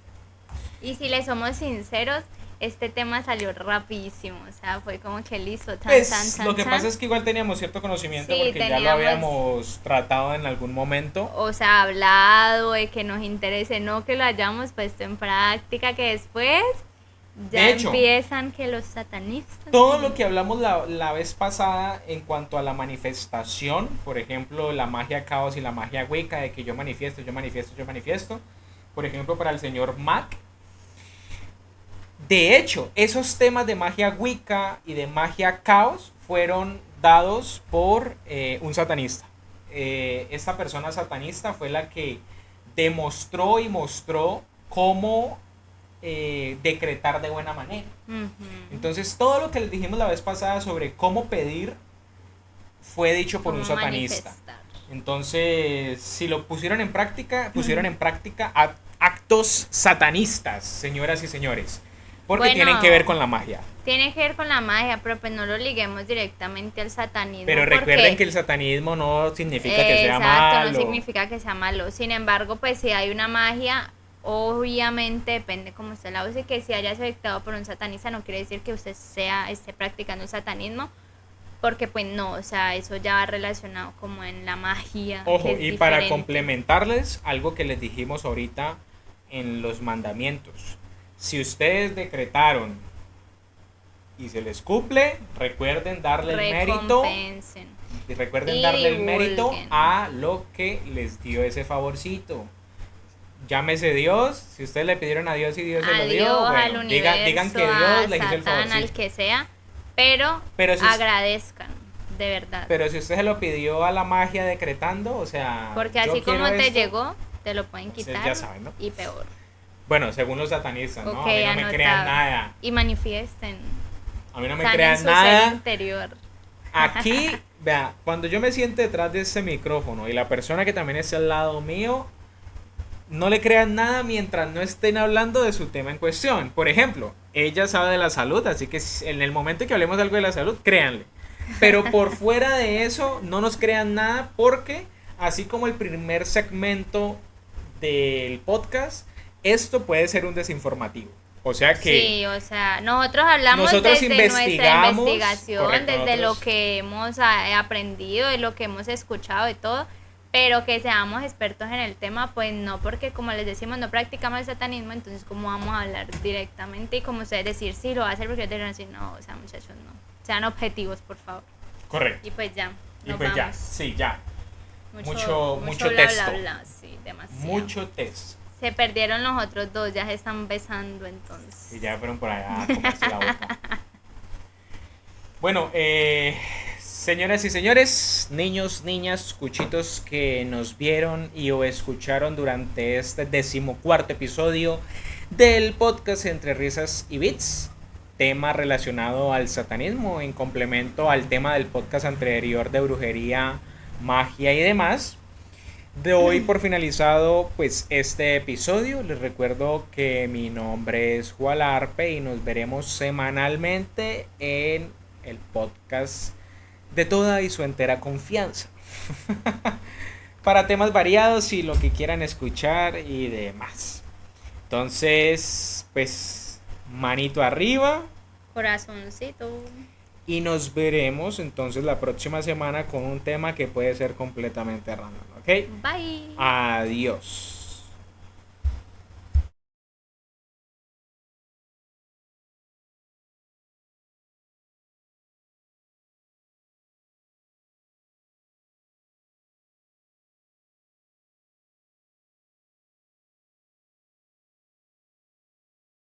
Y si le somos sinceros, este tema salió rapidísimo. O sea, fue como que listo. Pues lo que pasa es que igual teníamos cierto conocimiento Sí, porque ya lo teníamos- habíamos tratado en algún momento. O sea, hablado de que nos interese, no que lo hayamos puesto en práctica, que después ya De hecho, empiezan que los satanistas. Todo lo que hablamos la vez pasada en cuanto a la manifestación, por ejemplo, la magia caos y la magia wicca, de que yo manifiesto, yo manifiesto, yo manifiesto, por ejemplo, para el señor Mac. De hecho, esos temas de magia wicca y de magia caos fueron dados por un satanista. Esta persona satanista fue la que demostró y mostró cómo decretar de buena manera. Ujú. Entonces, todo lo que les dijimos la vez pasada sobre cómo pedir fue dicho por Cómo un satanista. manifestar. Entonces, si lo pusieron en práctica, actos satanistas, señoras y señores. Porque Bueno, tienen que ver con la magia. Tiene que ver con la magia, pero pues no lo liguemos directamente al satanismo. Pero porque- recuerden que el satanismo no significa que sea Exacto, malo. no significa que sea malo. Sin embargo, pues si hay una magia, obviamente depende cómo usted la use, que si haya sido dictado por un satanista no quiere decir que usted esté practicando el satanismo, porque pues no, o sea, eso ya va relacionado como en la magia. Ojo, que es y para diferente. complementarles algo que les dijimos ahorita en los mandamientos. Si ustedes decretaron y se les cumple, recuerden darle el mérito. Recompensen. Y recuerden Y darle el mérito divulguen. a lo que les dio ese favorcito. Llámese Dios, si ustedes le pidieron a Dios y Dios se A lo dio, Dios, bueno, al universo, digan que a Dios les hizo el Satán, al favorcito. que sea, pero Pero si- agradezcan, de verdad. Pero si usted se lo pidió a la magia decretando, o sea, Porque yo así como quiero te esto, llegó, te lo pueden ustedes quitar ya saben, ¿no? y peor. Bueno, según los satanistas, ¿no? Ok, A mí no me anotado. crean nada. Y manifiesten. A mí no me Sanen crean su ser nada. interior. Aquí Vea, cuando yo me siente detrás de ese micrófono y la persona que también está al lado mío, no le crean nada mientras no estén hablando de su tema en cuestión. Por ejemplo, ella sabe de la salud, así que en el momento que hablemos algo de la salud, créanle. Pero por fuera de eso, no nos crean nada porque, así como el primer segmento del podcast, esto puede ser un desinformativo. O sea que... Sí, o sea, nosotros hablamos desde nuestra investigación, correcto, desde nosotros, lo que hemos aprendido, de lo que hemos escuchado, de todo, pero que seamos expertos en el tema, pues no, porque como les decimos, no practicamos el satanismo, entonces cómo vamos a hablar directamente y como ustedes decir, sí, lo va a hacer porque yo te decir, no, o sea, muchachos, no, sean objetivos, por favor. correcto. Y pues ya, Y nos pues ya, vamos. sí, ya. Mucho Mucho bla, texto. bla, bla, sí, demasiado. Mucho texto. Se perdieron los otros dos, ya se están besando entonces. Y ya fueron por allá a comerse la boca. Bueno, señoras y señores, niños, niñas, cuchitos que nos vieron y o escucharon durante este 14º episodio del podcast Entre Risas y Bits, tema relacionado al satanismo en complemento al tema del podcast anterior de brujería, magia y demás. De hoy por finalizado pues este episodio. Les recuerdo que mi nombre es Juan Arpe y nos veremos semanalmente en el podcast de toda y su entera confianza para temas variados y lo que quieran escuchar y demás. Entonces pues manito arriba, Corazoncito. y nos veremos entonces la próxima semana con un tema que puede ser completamente random, ¿ok? Bye. Adiós.